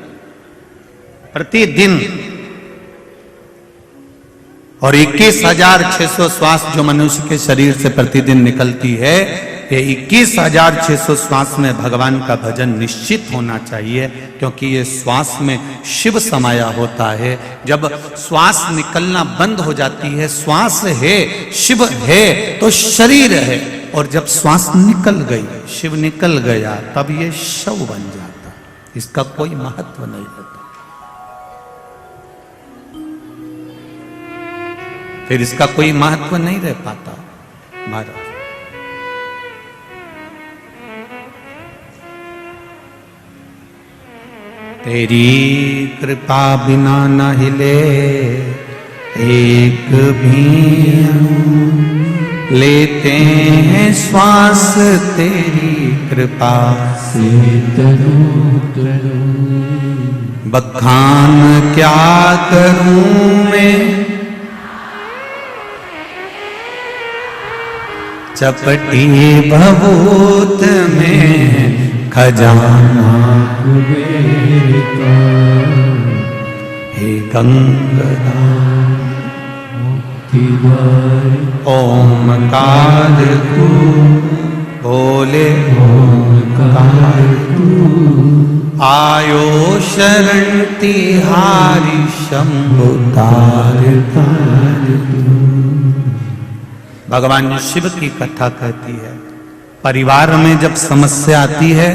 A: प्रतिदिन। और 21,600 श्वास जो मनुष्य के शरीर से प्रतिदिन निकलती है, ये 21,600 श्वास में भगवान का भजन निश्चित होना चाहिए, क्योंकि ये श्वास में शिव समाया होता है। जब श्वास निकलना बंद हो जाती है, श्वास है, शिव है, तो शरीर है। और जब श्वास निकल गई, शिव निकल गया, तब ये शव बन जाता, इसका कोई महत्व नहीं होता। फिर इसका कोई महत्व नहीं रह पाता महाराज। तेरी कृपा बिना न हिले एक भी, लेते हैं श्वास तेरी कृपा से। बखान क्या करूं मैं, चपटी भभूत में खजाना हे गंगाधाम ओमकार तू बोले, ओमकार तू आयो शरण तिहारी शंभु तार तार। भगवान शिव की कथा कहती है, परिवार में जब समस्या आती है,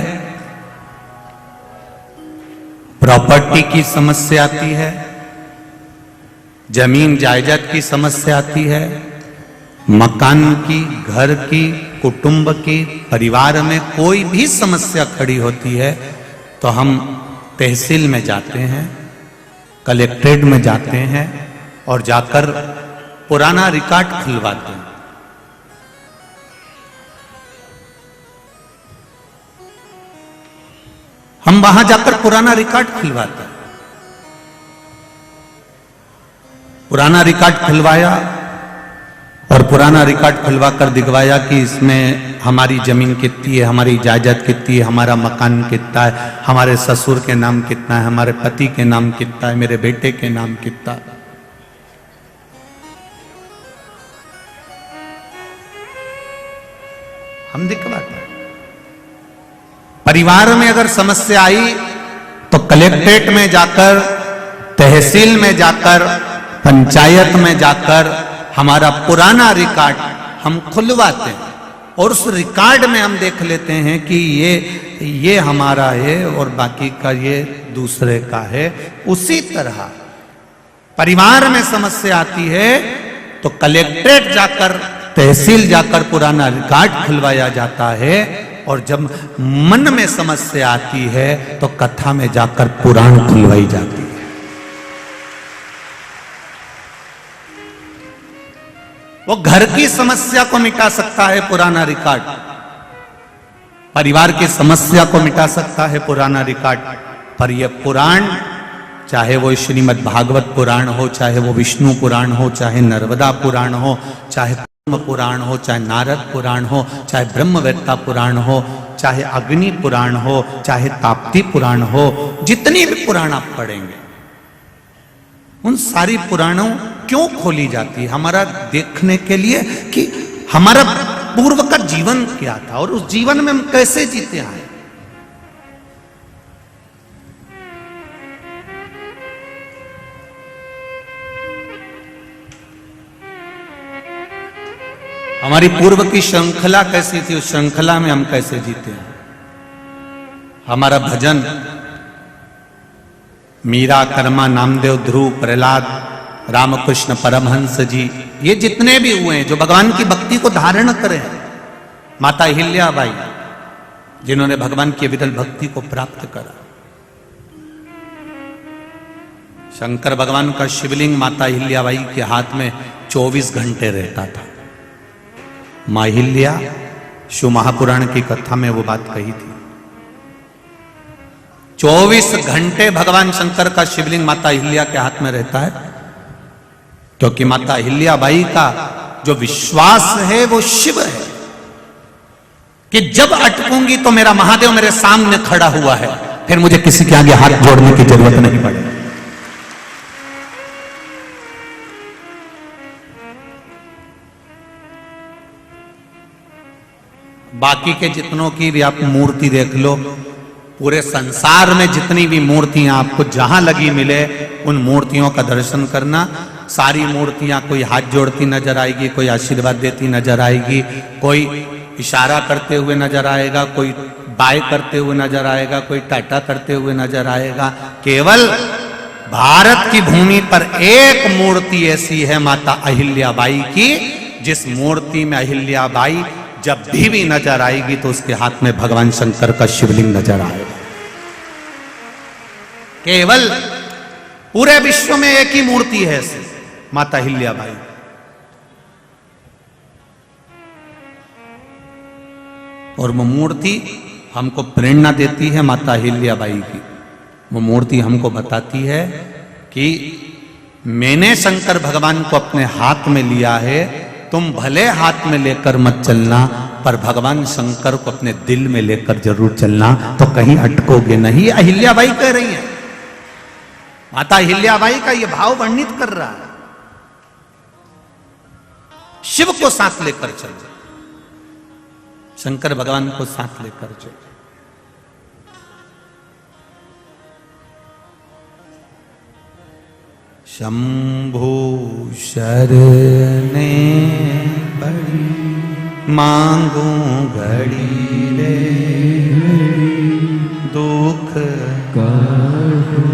A: प्रॉपर्टी की समस्या आती है, जमीन जायदाद की समस्या आती है, मकान की, घर की, कुटुंब की, परिवार में कोई भी समस्या खड़ी होती है, तो हम तहसील में जाते हैं, कलेक्ट्रेट में जाते हैं और जाकर पुराना रिकॉर्ड खुलवाते हैं। हम वहां जाकर पुराना रिकॉर्ड खुलवाते हैं। पुराना रिकॉर्ड खुलवाया और पुराना रिकॉर्ड खुलवा कर दिखवाया कि इसमें हमारी जमीन कितनी है, हमारी जायदाद कितनी है, हमारा मकान कितना है, हमारे ससुर के नाम कितना है, हमारे पति के नाम कितना है, मेरे बेटे के नाम कितना है। हम दिखवाते हैं। परिवार में अगर समस्या आई तो कलेक्ट्रेट में जाकर, तहसील में जाकर, पंचायत में जाकर हमारा पुराना रिकॉर्ड हम खुलवाते हैं और उस रिकॉर्ड में हम देख लेते हैं कि ये हमारा है और बाकी का ये दूसरे का है। उसी तरह परिवार में समस्या आती है तो कलेक्ट्रेट जाकर, तहसील जाकर पुराना रिकॉर्ड खुलवाया जाता है, और जब मन में समस्या आती है तो कथा में जाकर पुराण खुलवाई जाती है। वो घर की समस्या को मिटा सकता है पुराना रिकॉर्ड, परिवार की समस्या को मिटा सकता है पुराना रिकॉर्ड, पर यह पुराण, चाहे वो श्रीमद् भागवत पुराण हो, चाहे वो विष्णु पुराण हो, चाहे नर्मदा पुराण हो, चाहे पुराण हो, चाहे नारद पुराण हो, चाहे ब्रह्मवेत्ता पुराण हो, चाहे अग्नि पुराण हो, चाहे ताप्ती पुराण हो, जितनी भी पुराण आप पढ़ेंगे, उन सारी पुराणों क्यों खोली जाती है? हमारा देखने के लिए कि हमारा पूर्व का जीवन क्या था और उस जीवन में हम कैसे जीते आए। हमारी पूर्व की श्रृंखला कैसी थी, उस श्रृंखला में हम कैसे जीते हैं। हमारा भजन मीरा, कर्मा, नामदेव, ध्रुव, प्रहलाद, रामकृष्ण परमहंस जी, ये जितने भी हुए हैं जो भगवान की भक्ति को धारण करें, माता अहिल्याबाई जिन्होंने भगवान की विरल भक्ति को प्राप्त करा, शंकर भगवान का शिवलिंग माता अहिल्याबाई के हाथ में 24 घंटे रहता था। मां अहिल्या शिव महापुराण की कथा में वो बात कही थी। 24 घंटे भगवान शंकर का शिवलिंग माता अहिल्या के हाथ में रहता है, क्योंकि माता अहिल्याबाई का जो विश्वास है वो शिव है कि जब अटकूंगी तो मेरा महादेव मेरे सामने खड़ा हुआ है, फिर मुझे किसी के आगे हाथ जोड़ने की जरूरत नहीं पड़ेगी। बाकी के जितनों की भी आप मूर्ति देख लो, पूरे संसार में जितनी भी मूर्तियां आपको जहां लगी मिले, उन मूर्तियों का दर्शन करना। सारी मूर्तियां कोई हाथ जोड़ती नजर आएगी, कोई आशीर्वाद देती नजर आएगी, कोई इशारा करते हुए नजर आएगा, कोई बाय करते हुए नजर आएगा, कोई टाटा करते हुए नजर आएगा। केवल भारत की भूमि पर एक मूर्ति ऐसी है माता अहिल्याबाई की, जिस मूर्ति में अहिल्याबाई जब भी नजर आएगी तो उसके हाथ में भगवान शंकर का शिवलिंग नजर आएगा। केवल पूरे विश्व में एक ही मूर्ति है ऐसी, माता अहिल्याबाई। और वो मूर्ति हमको प्रेरणा देती है माता अहिल्याबाई की। वो मूर्ति हमको बताती है कि मैंने शंकर भगवान को अपने हाथ में लिया है, तुम भले हाथ में लेकर मत चलना, पर भगवान शंकर को अपने दिल में लेकर जरूर चलना, तो कहीं अटकोगे नहीं। अहिल्याबाई कह रही है, माता अहिल्याबाई का यह भाव वर्णित कर रहा है। शिव को साथ लेकर चलो, शंकर भगवान को साथ लेकर चलो। शंभु शरणे बड़ी मांगू घड़ी रे, दुख काटो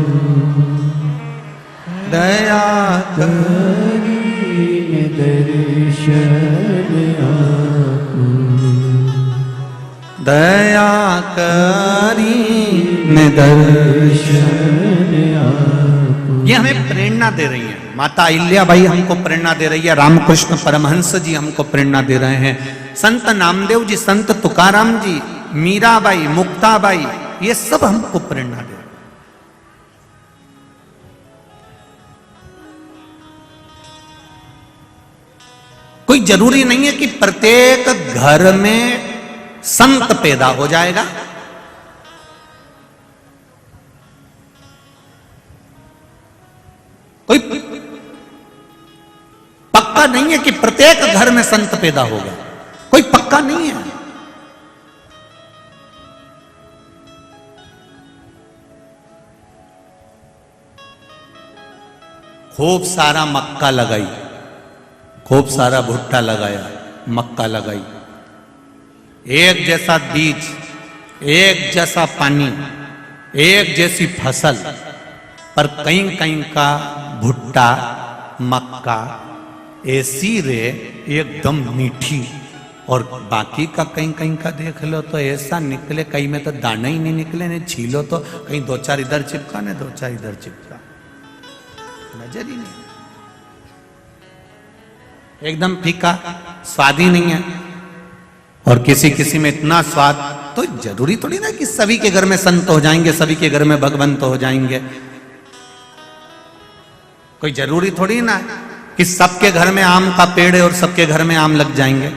A: दया करी दर्शन आपको, दया करी दर्शन आपको। ये हमें प्रेरणा दे रही है माता अहिल्याबाई, हमको प्रेरणा दे रही है। रामकृष्ण परमहंस जी हमको प्रेरणा दे रहे हैं, संत नामदेव जी, संत तुकाराम जी, मीराबाई, मुक्ताबाई, ये सब हमको प्रेरणा दे रहे हैं। कोई जरूरी नहीं है कि प्रत्येक घर में संत पैदा हो जाएगा। कोई पक्का नहीं है कि प्रत्येक घर में संत पैदा होगा, कोई पक्का नहीं है। खूब सारा मक्का लगाई, खूब सारा भुट्टा लगाया, मक्का लगाई, एक जैसा बीज, एक जैसा पानी, एक जैसी फसल, पर कहीं कहीं का भुट्टा मक्का ऐसी रे एकदम मीठी, और बाकी का कहीं कहीं का देख लो तो ऐसा निकले, कहीं में तो दाना ही नहीं निकले, नहीं छीलो तो कहीं दो चार इधर चिपका, ने दो चार इधर चिपका, नजर ही नहीं, एकदम फीका, स्वाद ही नहीं है। और किसी किसी में इतना स्वाद, तो जरूरी थोड़ी ना कि सभी के घर में संत हो जाएंगे, सभी के घर में भगवंत हो जाएंगे। कोई जरूरी थोड़ी ना कि सबके घर में आम का पेड़ है और सबके घर में आम लग जाएंगे।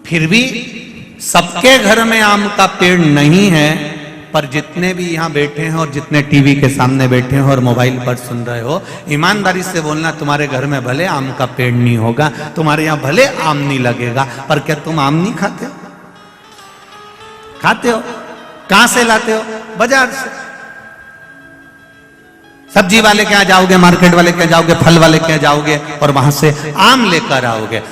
A: फिर भी सबके घर में आम का पेड़ नहीं है, पर जितने भी यहां बैठे हैं और जितने टीवी के सामने बैठे हैं और मोबाइल पर सुन रहे हो, ईमानदारी से बोलना, तुम्हारे घर में भले आम का पेड़ नहीं होगा, तुम्हारे यहां भले आम नहीं लगेगा, पर क्या तुम आम नहीं खाते हो? खाते हो। कहां से लाते हो? बाजार से। सब्जी वाले के यहाँ जाओगे, मार्केट वाले के यहाँ जाओगे, फल वाले के यहाँ जाओगे और वहां से आम लेकर आओगे।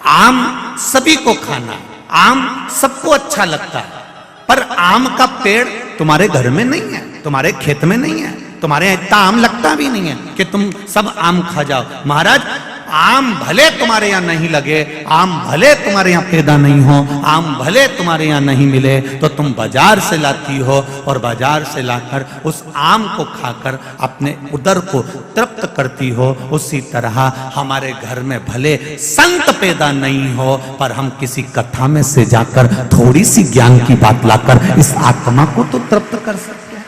A: आम सभी को खाना, आम सबको अच्छा लगता है, पर आम का पेड़ तुम्हारे घर में नहीं है, तुम्हारे खेत में नहीं है, तुम्हारे इतना आम लगता भी नहीं है कि तुम सब आम खा जाओ। महाराज, आम भले तुम्हारे यहाँ नहीं लगे, आम भले तुम्हारे यहाँ पैदा नहीं हो, आम भले तुम्हारे यहाँ नहीं मिले, तो तुम बाजार से लाती हो और बाजार से लाकर उस आम को खाकर अपने उदर को तृप्त करती हो। उसी तरह हमारे घर में भले संत पैदा नहीं हो, पर हम किसी कथा में से जाकर थोड़ी सी ज्ञान की बात लाकर इस आत्मा को तो तृप्त कर सकते हैं।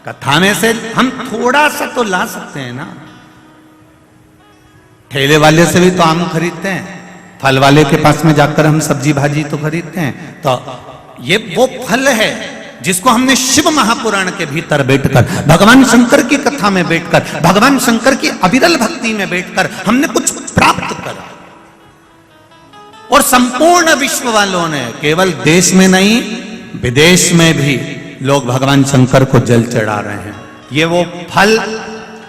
A: कथा में से हम थोड़ा सा तो ला सकते हैं ना। ठेले वाले से भी तो आम खरीदते हैं, फल वाले के पास में जाकर हम सब्जी भाजी तो खरीदते हैं। तो ये वो फल है जिसको हमने शिव महापुराण के भीतर बैठकर, भगवान शंकर की कथा में बैठकर, भगवान शंकर की अविरल भक्ति में बैठकर हमने कुछ प्राप्त करा। और संपूर्ण विश्व वालों ने, केवल देश में नहीं विदेश में भी लोग भगवान शंकर को जल चढ़ा रहे हैं। ये वो फल,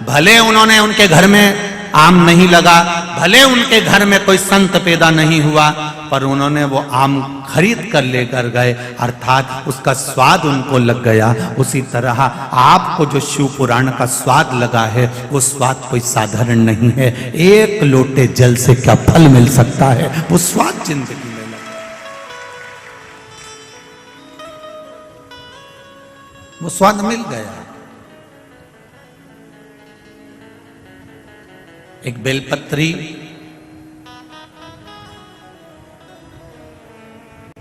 A: भले उन्होंने उनके घर में आम नहीं लगा, भले उनके घर में कोई संत पैदा नहीं हुआ, पर उन्होंने वो आम खरीद कर लेकर गए, अर्थात उसका स्वाद उनको लग गया। उसी तरह आपको जो शिव पुराण का स्वाद लगा है, वो स्वाद कोई साधारण नहीं है। एक लोटे जल से क्या फल मिल सकता है, वो स्वाद जिंदगी में लगा, वो स्वाद मिल गया। एक बेलपत्री,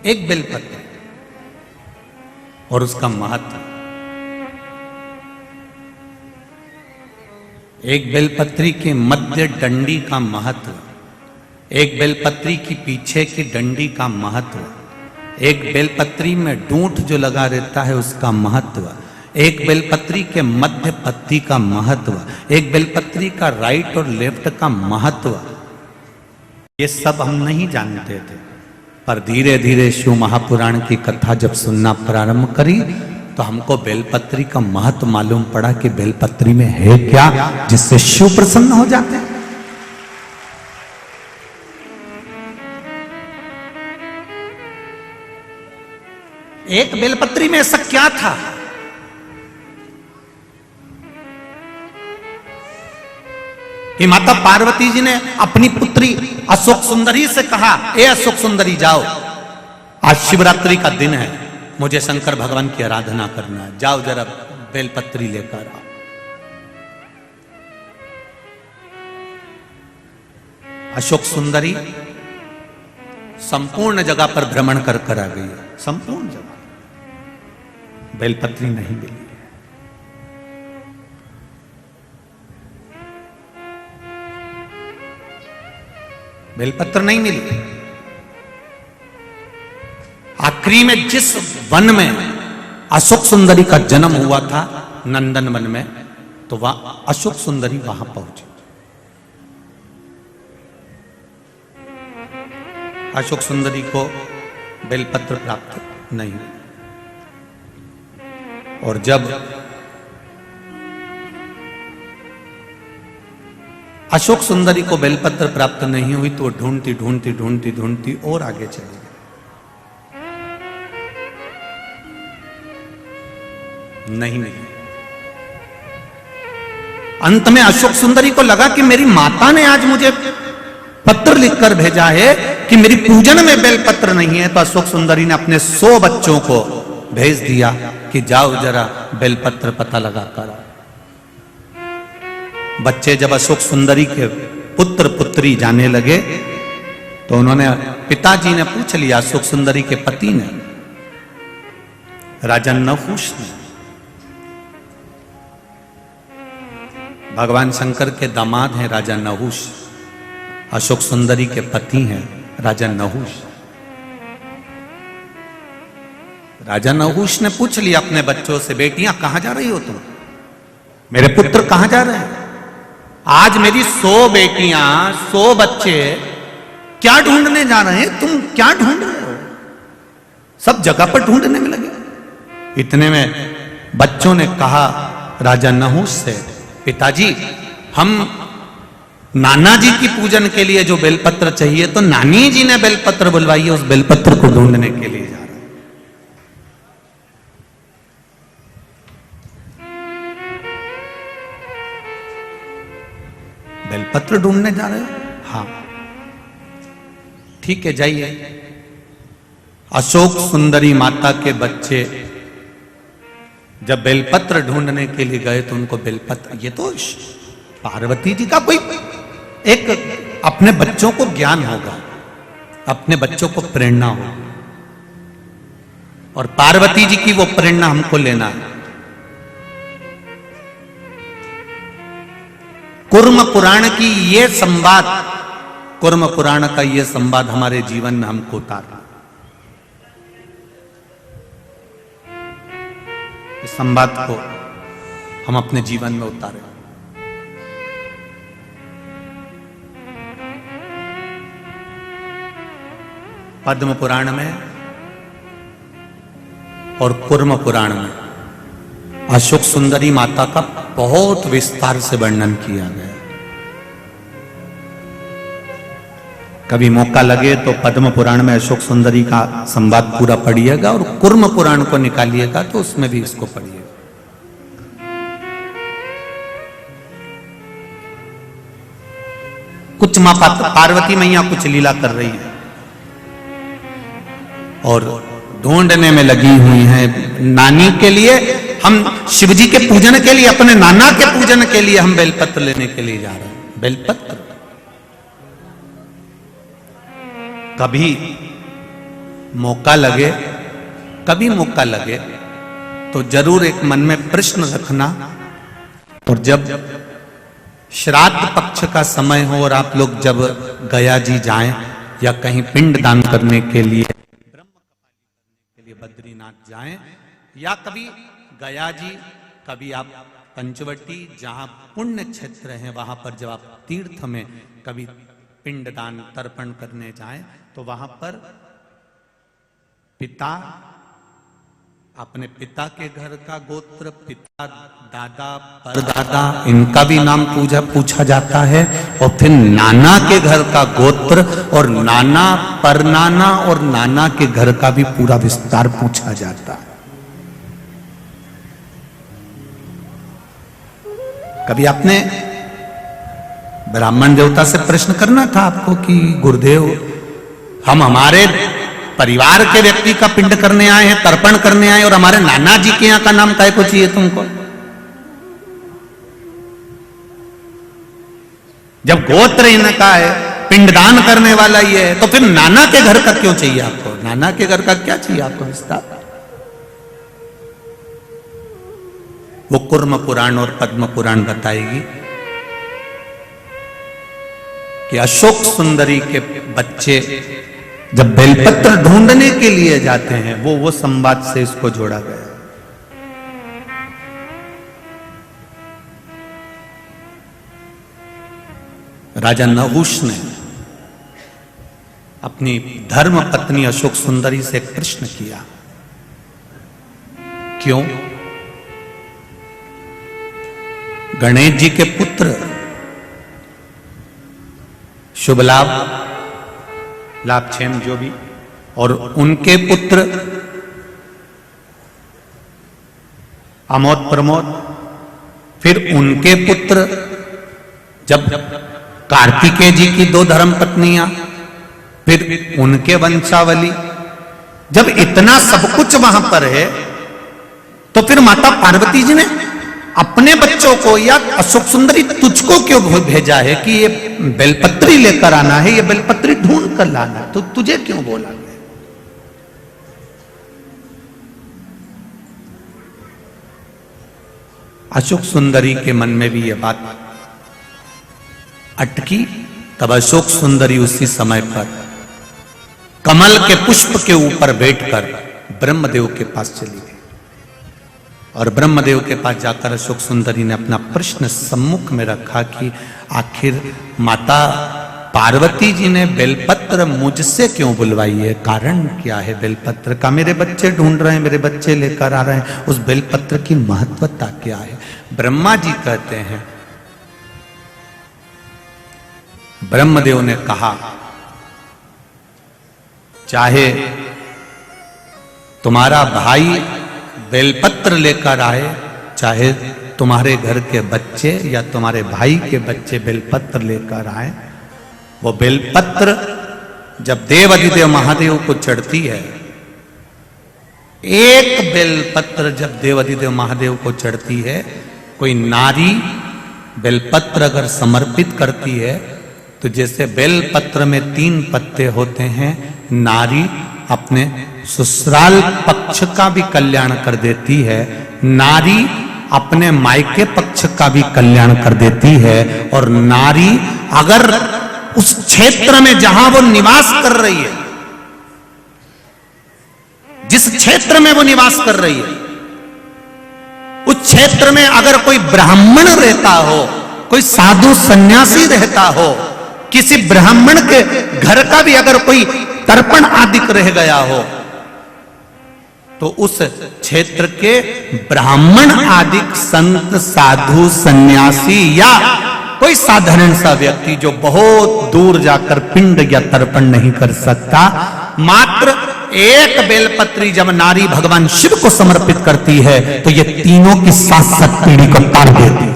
A: एक बेलपत्र और उसका महत्व। एक बेलपत्री के मध्य डंडी का महत्व, एक बेलपत्री की पीछे की डंडी का महत्व, एक बेलपत्री में डूंठ जो लगा रहता है उसका महत्व, एक बेलपत्री के मध्य पत्ती का महत्व, एक बेलपत्री का राइट और लेफ्ट का महत्व, ये सब हम नहीं जानते थे। पर धीरे धीरे शिव महापुराण की कथा जब सुनना प्रारंभ करी तो हमको बेलपत्री का महत्व मालूम पड़ा कि बेलपत्री में है क्या जिससे शिव प्रसन्न हो जाते हैं। एक बेलपत्री में ऐसा क्या था कि माता पार्वती जी ने अपनी पुत्री अशोक सुंदरी से कहा, ए अशोक सुंदरी जाओ, आज शिवरात्रि का दिन है, मुझे शंकर भगवान की आराधना करना है, जाओ जरा बेलपत्री लेकर आओ। अशोक सुंदरी संपूर्ण जगह पर भ्रमण कर आ गई, संपूर्ण जगह बेलपत्री नहीं मिली। बेलपत्र नहीं मिली। आखिरी में जिस वन में अशोक सुंदरी का जन्म हुआ था, नंदन वन में, तो वह अशोक सुंदरी वहां पहुंची। अशोक सुंदरी को बेलपत्र प्राप्त नहीं। और जब अशोक सुंदरी को बेलपत्र प्राप्त नहीं हुई तो ढूंढती ढूंढती ढूंढती ढूंढती और आगे चली गई, नहीं मिली। अंत में अशोक सुंदरी को लगा कि मेरी माता ने आज मुझे पत्र लिखकर भेजा है कि मेरी पूजन में बेलपत्र नहीं है। तो अशोक सुंदरी ने अपने 100 बच्चों को भेज दिया कि जाओ जरा बेलपत्र पता लगा कर। बच्चे जब अशोक सुंदरी के पुत्र पुत्री जाने लगे तो उन्होंने, पिताजी ने पूछ लिया, अशोक सुंदरी के पति ने, राजा नहुष ने, भगवान शंकर के दामाद हैं राजा नहुष, अशोक सुंदरी के पति हैं राजा नहुष। राजा नहुष ने पूछ लिया अपने बच्चों से, बेटियां कहां जा रही हो तुम, मेरे पुत्र कहां जा रहे हैं? आज मेरी 100 बेटियां 100 बच्चे क्या ढूंढने जा रहे हैं, तुम क्या ढूंढ रहे हो? सब जगह पर ढूंढने में लगे। इतने में बच्चों ने कहा राजा नहुष से, पिताजी हम नाना जी की पूजन के लिए जो बेलपत्र चाहिए तो नानी जी ने बेलपत्र बुलवाई है, उस बेलपत्र को ढूंढने के लिए जा रहे हैं। बेलपत्र ढूंढने जा रहे हो? हाँ ठीक है, जाइए। अशोक सुंदरी माता के बच्चे जब बेलपत्र ढूंढने के लिए गए तो उनको बेलपत्र, ये तो पार्वती जी का कोई एक अपने बच्चों को ज्ञान होगा, अपने बच्चों को प्रेरणा होगी, और पार्वती जी की वो प्रेरणा हमको लेना है। कुर्म पुराण की ये संवाद, कुर्म पुराण का ये संवाद हमारे जीवन में हमको उतारना, इस संवाद को हम अपने जीवन में उतारें। पद्म पुराण में और कुर्म पुराण में अशोक सुंदरी माता का बहुत विस्तार से वर्णन किया गया। कभी मौका लगे तो पद्म पुराण में अशोक सुंदरी का संवाद पूरा पढ़िएगा, और कुर्म पुराण को निकालिएगा तो उसमें भी इसको पढ़िएगा। कुछ मां पार्वती मैया कुछ लीला कर रही है और ढूंढने में लगी हुई हैं नानी के लिए। हम शिवजी के पूजन के लिए, अपने नाना के पूजन के लिए हम बेलपत्र लेने के लिए जा रहे हैं। बेलपत्र कभी मौका लगे, कभी मौका लगे तो जरूर एक मन में प्रश्न रखना, और जब श्राद्ध पक्ष का समय हो और आप लोग जब गया जी जाएं या कहीं पिंड दान करने के लिए बद्रीनाथ जाएं, या कभी गया जी, कभी आप पंचवटी, जहां पुण्य क्षेत्र है वहां पर जब आप तीर्थ में कभी पिंडदान तर्पण करने जाएं तो वहां पर पिता, अपने पिता के घर का गोत्र, पिता, दादा, परदादा, इनका भी नाम पूछा जाता है, और फिर नाना के घर का गोत्र और नाना, परनाना और नाना के घर का भी पूरा विस्तार पूछा जाता है। कभी आपने ब्राह्मण देवता से प्रश्न करना था आपको कि गुरुदेव, हम हमारे परिवार के व्यक्ति का पिंड करने आए हैं, तर्पण करने आए, और हमारे नाना जी के यहां का नाम काय को चाहिए तुमको? जब गोत्र इनका है, पिंडदान करने वाला ये है, तो फिर नाना के घर का क्यों चाहिए आपको? नाना के घर का क्या चाहिए आपको विस्तार? वो कुर्म पुराण और पद्म पुराण बताएगी कि अशोक सुंदरी के बच्चे जब बेलपत्र ढूंढने के लिए जाते हैं, वो संवाद से इसको जोड़ा गया। राजा नहुष ने अपनी धर्म पत्नी अशोक सुंदरी से प्रश्न किया, क्यों? गणेश जी के पुत्र शुभ लाभ, लाभक्षेम जो भी, और उनके पुत्र अमोद प्रमोद, फिर उनके पुत्र, जब कार्तिकेय जी की 2 धर्म पत्नियां, फिर उनके वंशावली, जब इतना सब कुछ वहां पर है तो फिर माता पार्वती जी ने अपने बच्चों को या अशोक सुंदरी तुझको क्यों भेजा है कि ये बेलपत्री लेकर आना है, ये बेलपत्री ढूंढ कर लाना है, तो तुझे क्यों बोला गया? अशोक सुंदरी के मन में भी यह बात अटकी। तब अशोक सुंदरी उसी समय पर कमल के पुष्प के ऊपर बैठकर ब्रह्मदेव के पास चली गई, और ब्रह्मदेव के पास जाकर अशोक सुंदरी ने अपना प्रश्न सम्मुख में रखा कि आखिर माता पार्वती जी ने बेलपत्र मुझसे क्यों बुलवाई है? कारण क्या है बेलपत्र का? मेरे बच्चे ढूंढ रहे हैं, मेरे बच्चे लेकर आ रहे हैं, उस बेलपत्र की महत्वता क्या है? ब्रह्मा जी कहते हैं, ब्रह्मदेव ने कहा, चाहे तुम्हारा भाई बेलपत्र लेकर आए, चाहे तुम्हारे घर के बच्चे या तुम्हारे भाई के बच्चे बेलपत्र लेकर आए, वो बेलपत्र जब देव अधिदेव महादेव को चढ़ती है, एक बेलपत्र जब देव अधिदेव महादेव को चढ़ती है, कोई नारी बेलपत्र अगर समर्पित करती है तो जैसे बेलपत्र में 3 पत्ते होते हैं, नारी अपने ससुराल पक्ष का भी कल्याण कर देती है, नारी अपने मायके पक्ष का भी कल्याण कर देती है। और नारी अगर उस क्षेत्र में जहां वो निवास कर रही है, जिस क्षेत्र में वो निवास कर रही है, उस क्षेत्र में अगर कोई ब्राह्मण रहता हो, कोई साधु सन्यासी रहता हो, किसी ब्राह्मण के घर का भी अगर कोई तर्पण आदि रह गया हो, तो उस क्षेत्र के ब्राह्मण आदि संत साधु सन्यासी या कोई साधारण सा व्यक्ति जो बहुत दूर जाकर पिंड या तर्पण नहीं कर सकता, मात्र एक बेलपत्री जब नारी भगवान शिव को समर्पित करती है तो ये तीनों की 7 पीढ़ी को तार देती है।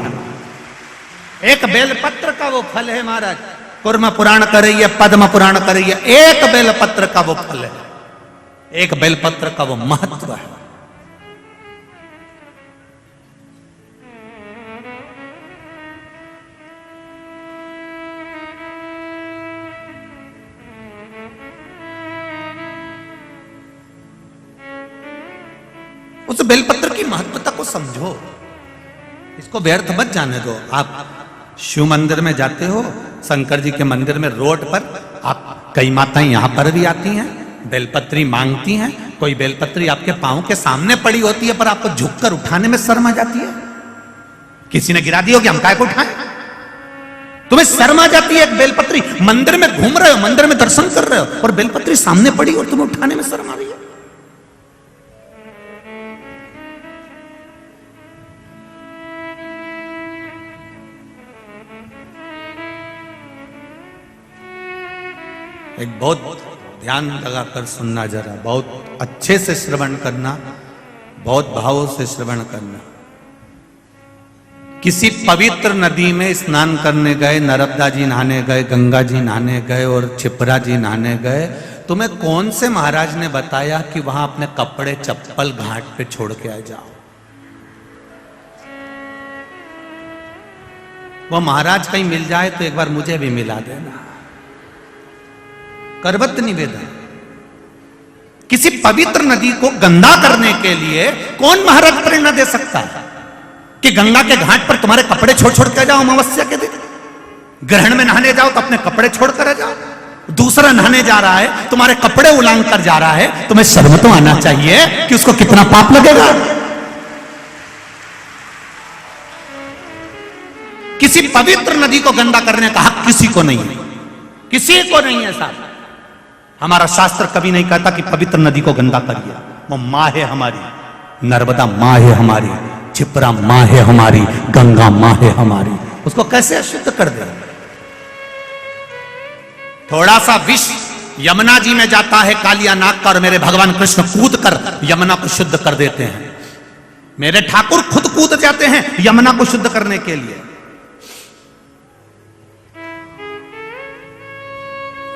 A: एक बेलपत्र का वो फल है महाराज, कुर्म पुराण कर रही है, पद्म पुराण कर रही है, एक बेलपत्र का वो फल है, एक बेलपत्र का वो महत्व है। उस बेलपत्र की महत्वता को समझो, इसको व्यर्थ मत जाने दो। आप शिव मंदिर में जाते हो, शंकर जी के मंदिर में रोड पर आप, कई माताएं यहां पर भी आती हैं, बेलपत्री मांगती हैं, कोई बेलपत्री आपके पांव के सामने पड़ी होती है पर आपको झुककर उठाने में शर्म आ जाती है। किसी ने गिरा दी होगी, हम काय को उठाएं? तुम्हें शर्म आ जाती है एक बेलपत्री, मंदिर में घूम रहे हो, मंदिर में दर्शन कर रहे हो और बेलपत्री सामने पड़ी और तुम्हें उठाने में शर्म आ रही है। एक बहुत ध्यान लगाकर सुनना, जरा बहुत अच्छे से श्रवण करना, बहुत भावों से श्रवण करना। किसी पवित्र नदी में स्नान करने गए, नर्मदा जी नहाने गए, गंगा जी नहाने गए और क्षिप्रा जी नहाने गए, तुम्हें कौन से महाराज ने बताया कि वहां अपने कपड़े चप्पल घाट पे छोड़ के आ जाओ? वो महाराज कहीं मिल जाए तो एक बार मुझे भी मिला देना। करवत निवेदन, किसी पवित्र नदी को गंदा करने के लिए कौन महाराज प्रेरणा दे सकता है कि गंगा के घाट पर तुम्हारे कपड़े छोड़ छोड़ कर जाओ अमावस्या के दिन? ग्रहण में नहाने जाओ तो अपने कपड़े छोड़ कर जाओ, दूसरा नहाने जा रहा है तुम्हारे कपड़े उलांग कर जा रहा है, तुम्हें शर्म तो आना चाहिए कि उसको कितना पाप लगेगा। किसी पवित्र नदी को गंदा करने का हक किसी को नहीं है, किसी को नहीं है साहब। हमारा शास्त्र कभी नहीं कहता कि पवित्र नदी को गंदा करिए, वो मां है हमारी, नर्मदा मां है हमारी, क्षिप्रा मां है हमारी, गंगा मां है हमारी, उसको कैसे अशुद्ध कर दे? थोड़ा सा विष यमुना जी में जाता है कालिया नाग का और मेरे भगवान कृष्ण कूद कर यमुना को शुद्ध कर देते हैं। मेरे ठाकुर खुद कूद जाते हैं यमुना को शुद्ध करने के लिए।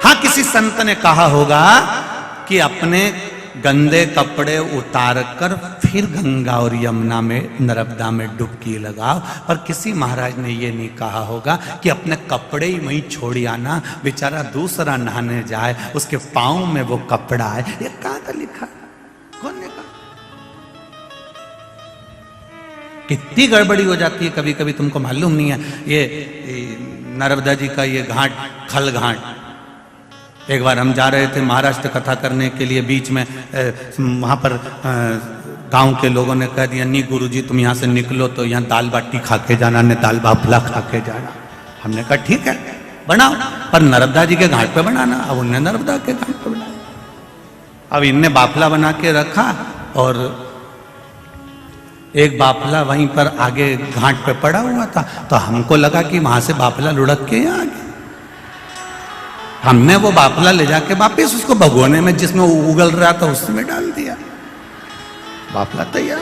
A: हाँ, किसी संत ने कहा होगा कि अपने गंदे कपड़े उतारकर फिर गंगा और यमुना में, नर्मदा में डुबकी लगाओ, पर किसी महाराज ने ये नहीं कहा होगा कि अपने कपड़े ही वहीं छोड़ आना, बेचारा दूसरा नहाने जाए उसके पांव में वो कपड़ा है। ये कहां का लिखा, कौन ने कहा? कितनी गड़बड़ी हो जाती है कभी कभी, तुमको मालूम नहीं है। ये नर्मदा जी का ये घाट, खल घाट, एक बार हम जा रहे थे महाराष्ट्र कथा करने के लिए, बीच में वहाँ पर गांव के लोगों ने कह दिया, नहीं गुरुजी तुम यहाँ से निकलो तो यहाँ दाल बाटी खा के जाना, ने दाल बाफला खा के जाना। हमने कहा ठीक है बनाओ, पर नर्मदा जी के घाट पे बनाना। अब उनने नर्मदा के घाट पे बनाया। अब इनने बाफला बना के रखा और एक बाफला वहीं पर आगे घाट पे पड़ा हुआ था, तो हमको लगा कि वहां से बाफला लुढ़क के यहाँ आ गया। हमने वो बाफला ले जाके वापिस उसको भगोने में जिसमें उगल रहा था उसमें डाल दिया, बाफला तैयार।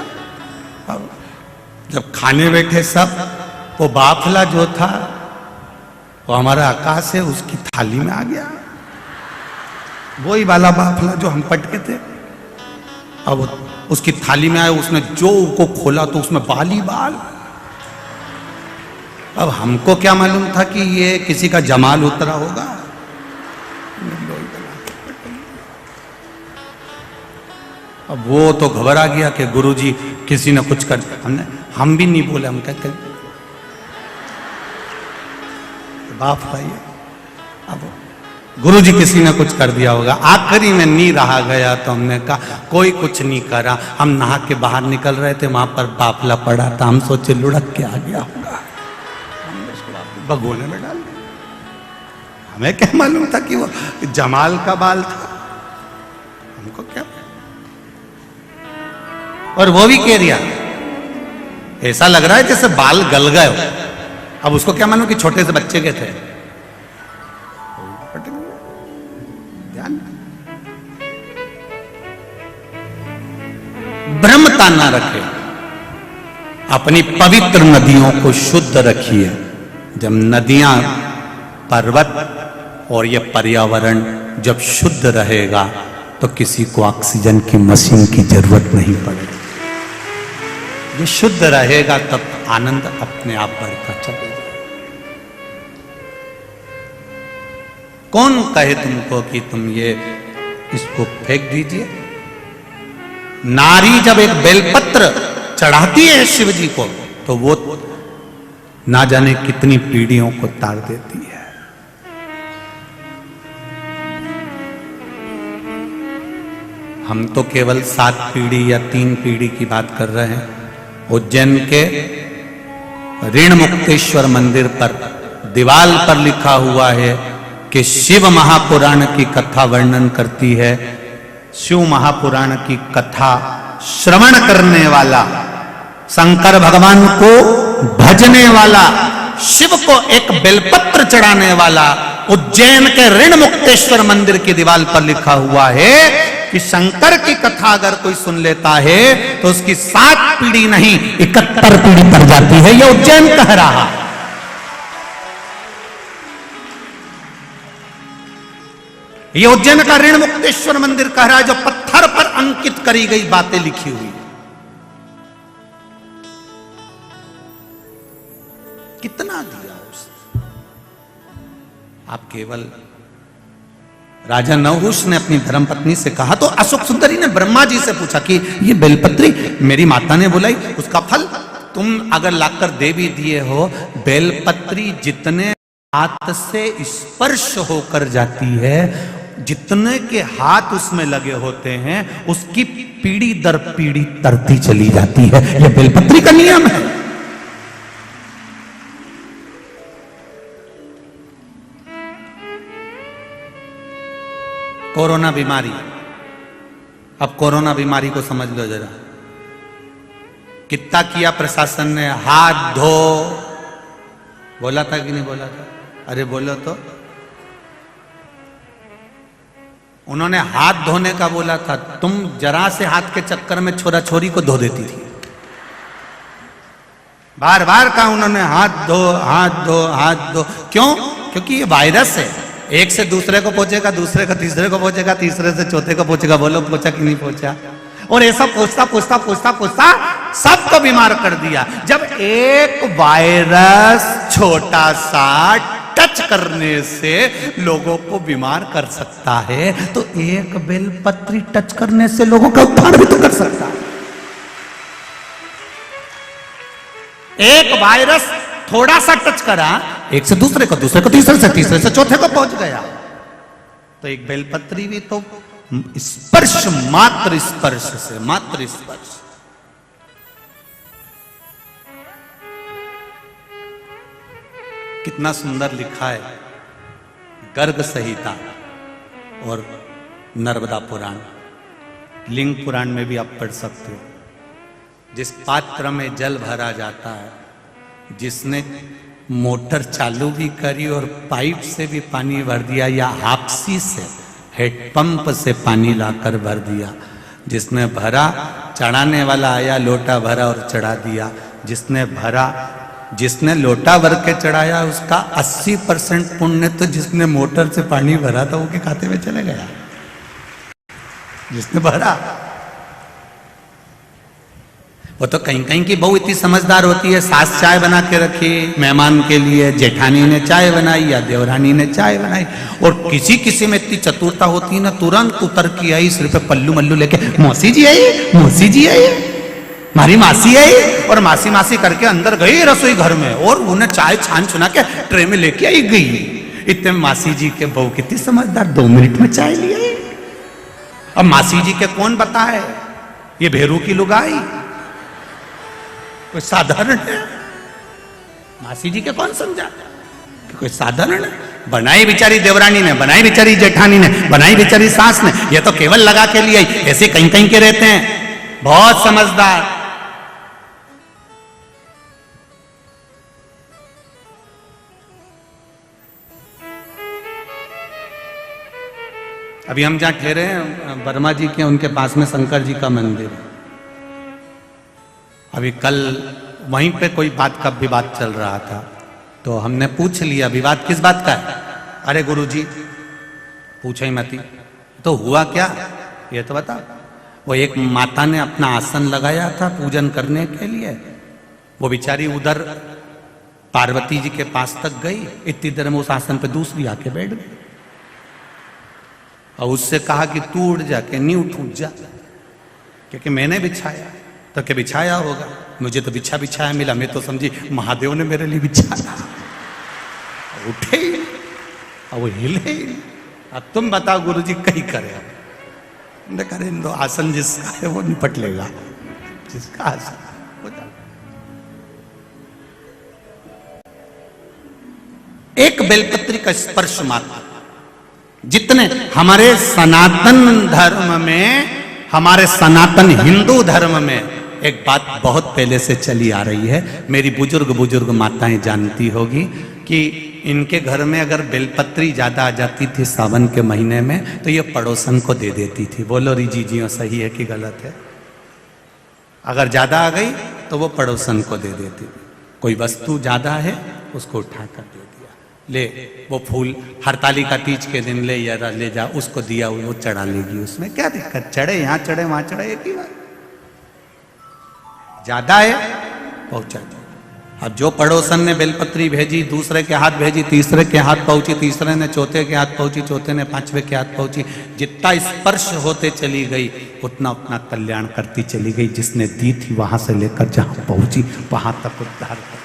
A: जब खाने बैठे सब, वो बाफला जो था वो हमारा आकाश है, उसकी थाली में आ गया। वही वाला बाफला जो हम पटके थे, अब उसकी थाली में आया। उसने जो को खोला तो उसमें बाल ही बाल। अब हमको क्या मालूम था कि ये किसी का जमाल उतरा होगा। अब वो तो घबरा गया कि गुरुजी किसी ने कुछ कर। हम भी नहीं बोले, हम क्या करें, बाप भाई। अब गुरुजी किसी ने कुछ कर दिया होगा। आखिरी में नहीं रहा गया तो हमने कहा कोई कुछ नहीं करा। हम नहा के बाहर निकल रहे थे, वहां पर बाफला पड़ा था। हम सोचे लुढ़क के आ गया होगा, हमने उसको भगोने में डाल दिया। हमें क्या मालूम था कि वो जमाल का बाल था, हमको क्या। और वो भी कह दिया, ऐसा लग रहा है जैसे बाल गल गए हो। अब उसको क्या मालूम कि छोटे से बच्चे के थे। ब्रह्मता ना रखे, अपनी पवित्र नदियों को शुद्ध रखिए। जब नदियां, पर्वत और ये पर्यावरण जब शुद्ध रहेगा तो किसी को ऑक्सीजन की मशीन की जरूरत नहीं पड़ेगी। ये शुद्ध रहेगा तब आनंद अपने आप बढ़ता चलेगा। कौन कहे तुमको कि तुम ये इसको फेंक दीजिए। नारी जब एक बेलपत्र चढ़ाती है शिव जी को तो वो ना जाने कितनी पीढ़ियों को तार देती है। हम तो केवल 7 पीढ़ी या 3 पीढ़ी की बात कर रहे हैं। उज्जैन के ऋण मुक्तेश्वर मंदिर पर दीवाल पर लिखा हुआ है कि शिव महापुराण की कथा वर्णन करती है। शिव महापुराण की कथा श्रवण करने वाला, शंकर भगवान को भजने वाला, शिव को एक बेलपत्र चढ़ाने वाला, उज्जैन के ऋण मुक्तेश्वर मंदिर की दीवार पर लिखा हुआ है कि शंकर की कथा अगर कोई सुन लेता है तो उसकी 7 पीढ़ी नहीं 71 पीढ़ी तर जाती है। यह उज्जैन कह रहा है। यह उज्जैन का ऋण मुक्तेश्वर मंदिर कह रहा है, जो पत्थर पर अंकित करी गई बातें लिखी हुई। कितना दिया उसने। आप केवल राजा नहुष ने अपनी धर्मपत्नी से कहा तो अशोक सुंदरी ने ब्रह्मा जी से पूछा कि ये बेलपत्री मेरी माता ने बुलाई, उसका फल तुम अगर लाकर दे भी दिए हो। बेलपत्री जितने हाथ से स्पर्श होकर जाती है, जितने के हाथ उसमें लगे होते हैं, उसकी पीढ़ी दर पीढ़ी तरती चली जाती है। यह बेलपत्री का नियम है। कोरोना बीमारी, अब कोरोना बीमारी को समझ लो जरा। कितना किया प्रशासन ने, हाथ धो, बोला था कि नहीं बोला था? अरे बोलो तो। उन्होंने हाथ धोने का बोला था, तुम जरा से हाथ के चक्कर में छोरा छोरी को धो देती थी। बार बार कहा उन्होंने, हाथ धो हाथ धो हाथ धो। क्यों? क्योंकि ये वायरस है, एक से दूसरे को पहुंचेगा, दूसरे का तीसरे को पहुंचेगा, तीसरे से चौथे को पहुंचेगा। बोलो पहुंचा कि नहीं पहुंचा? और ऐसा पूछता पूछता पूछता पूछता सबको बीमार कर दिया। जब एक वायरस छोटा सा टच करने से लोगों को बीमार कर सकता है, तो एक बेलपत्री टच करने से लोगों का उद्धार भी तो कर सकता है। एक वायरस थोड़ा सा टच करा, एक से दूसरे को, दूसरे को तीसरे से, तीसरे से चौथे को पहुंच गया। तो एक बेलपत्री भी तो स्पर्श, मात्र स्पर्श से, मात्र स्पर्श। कितना सुंदर लिखा है गर्ग संहिता और नर्मदा पुराण, लिंग पुराण में भी आप पढ़ सकते हो। जिस पात्र में जल भरा जाता है, जिसने मोटर चालू भी करी और पाइप से भी पानी भर दिया, या हापसी से, हेडपंप से पानी लाकर भर दिया, जिसने भरा, चढ़ाने वाला आया, लोटा भरा और चढ़ा दिया, जिसने भरा, जिसने लोटा भर के चढ़ाया उसका 80% पुण्य तो जिसने मोटर से पानी भरा था वो के खाते में चले गया, जिसने भरा। वो तो कहीं कहीं की बहू इतनी समझदार होती है, सास चाय बना के रखी मेहमान के लिए, जेठानी ने चाय बनाई या देवरानी ने चाय बनाई, और किसी किसी में इतनी चतुरता होती है ना, तुरंत उतर के आई सिर पे पल्लू मल्लू लेके, मौसी जी आई, मौसी जी आई, हमारी मासी आई, और मासी मासी करके अंदर गई रसोई घर में और उन्हें चाय छान छुना के ट्रे में लेके आई गई। इतने मासी जी के बहू कितनी समझदार, 2 मिनट में चाय ले आई। अब मासी जी के कौन बताए, ये भेरू की लुगाई कोई साधारण है? मासी जी के कौन समझा कि कोई साधारण है? बनाई बेचारी देवरानी ने, बनाई बेचारी जेठानी ने, बनाई बेचारी सास ने, ये तो केवल लगा के लिए आई। ऐसे कहीं कहीं के रहते हैं, बहुत समझदार। अभी हम जहां ठहरे हैं वर्मा जी के, उनके पास में शंकर जी का मंदिर है। अभी कल वहीं पे कोई बात का विवाद चल रहा था, तो हमने पूछ लिया विवाद किस बात का है? अरे गुरुजी पूछो ही मती, तो हुआ क्या ये तो बता। वो एक माता ने अपना आसन लगाया था पूजन करने के लिए, वो बेचारी उधर पार्वती जी के पास तक गई, इतनी देर में उस आसन पे दूसरी आके बैठ गई और उससे कहा कि तू उठ जा, के नहीं उठ जा, क्योंकि मैंने बिछाया। तो क्या बिछाया होगा, मुझे तो बिछा बिछाया मिला, मैं तो समझी महादेव ने मेरे लिए बिछाया। उठे ही और वो हिले ही। अब तुम बताओ गुरुजी कहीं करे, अब करे तो आसन जिसका है वो निपट लेगा, जिसका आसन हो जाए। एक बेलपत्री का स्पर्श मात्र, जितने हमारे सनातन धर्म में, हमारे सनातन हिंदू धर्म में एक बात बहुत पहले से चली आ रही है, मेरी बुजुर्ग माताएं जानती होगी कि इनके घर में अगर बेलपत्री ज्यादा आ जाती थी सावन के महीने में तो ये पड़ोसन को दे देती थी। बोलो रिजी जी सही है कि गलत है? अगर ज्यादा आ गई तो वो पड़ोसन को दे देती थी। कोई वस्तु ज्यादा है उसको उठा कर दे दिया, ले वो फूल हरताली का तीज के दिन ले या ले जा, उसको दिया वो चढ़ा लेगी, उसमें क्या दिक्कत, चढ़े यहाँ चढ़े वहां चढ़े एक ही बात। ज्यादा है पहुंचा दो। अब जो पड़ोसन ने बेलपत्री भेजी, दूसरे के हाथ भेजी, तीसरे के हाथ पहुंची, तीसरे ने चौथे के हाथ पहुंची, चौथे ने पांचवे के हाथ पहुंची, जितना स्पर्श होते चली गई उतना उतना कल्याण करती चली गई। जिसने दी थी वहां से लेकर जहां पहुंची वहां तक उद्धार कर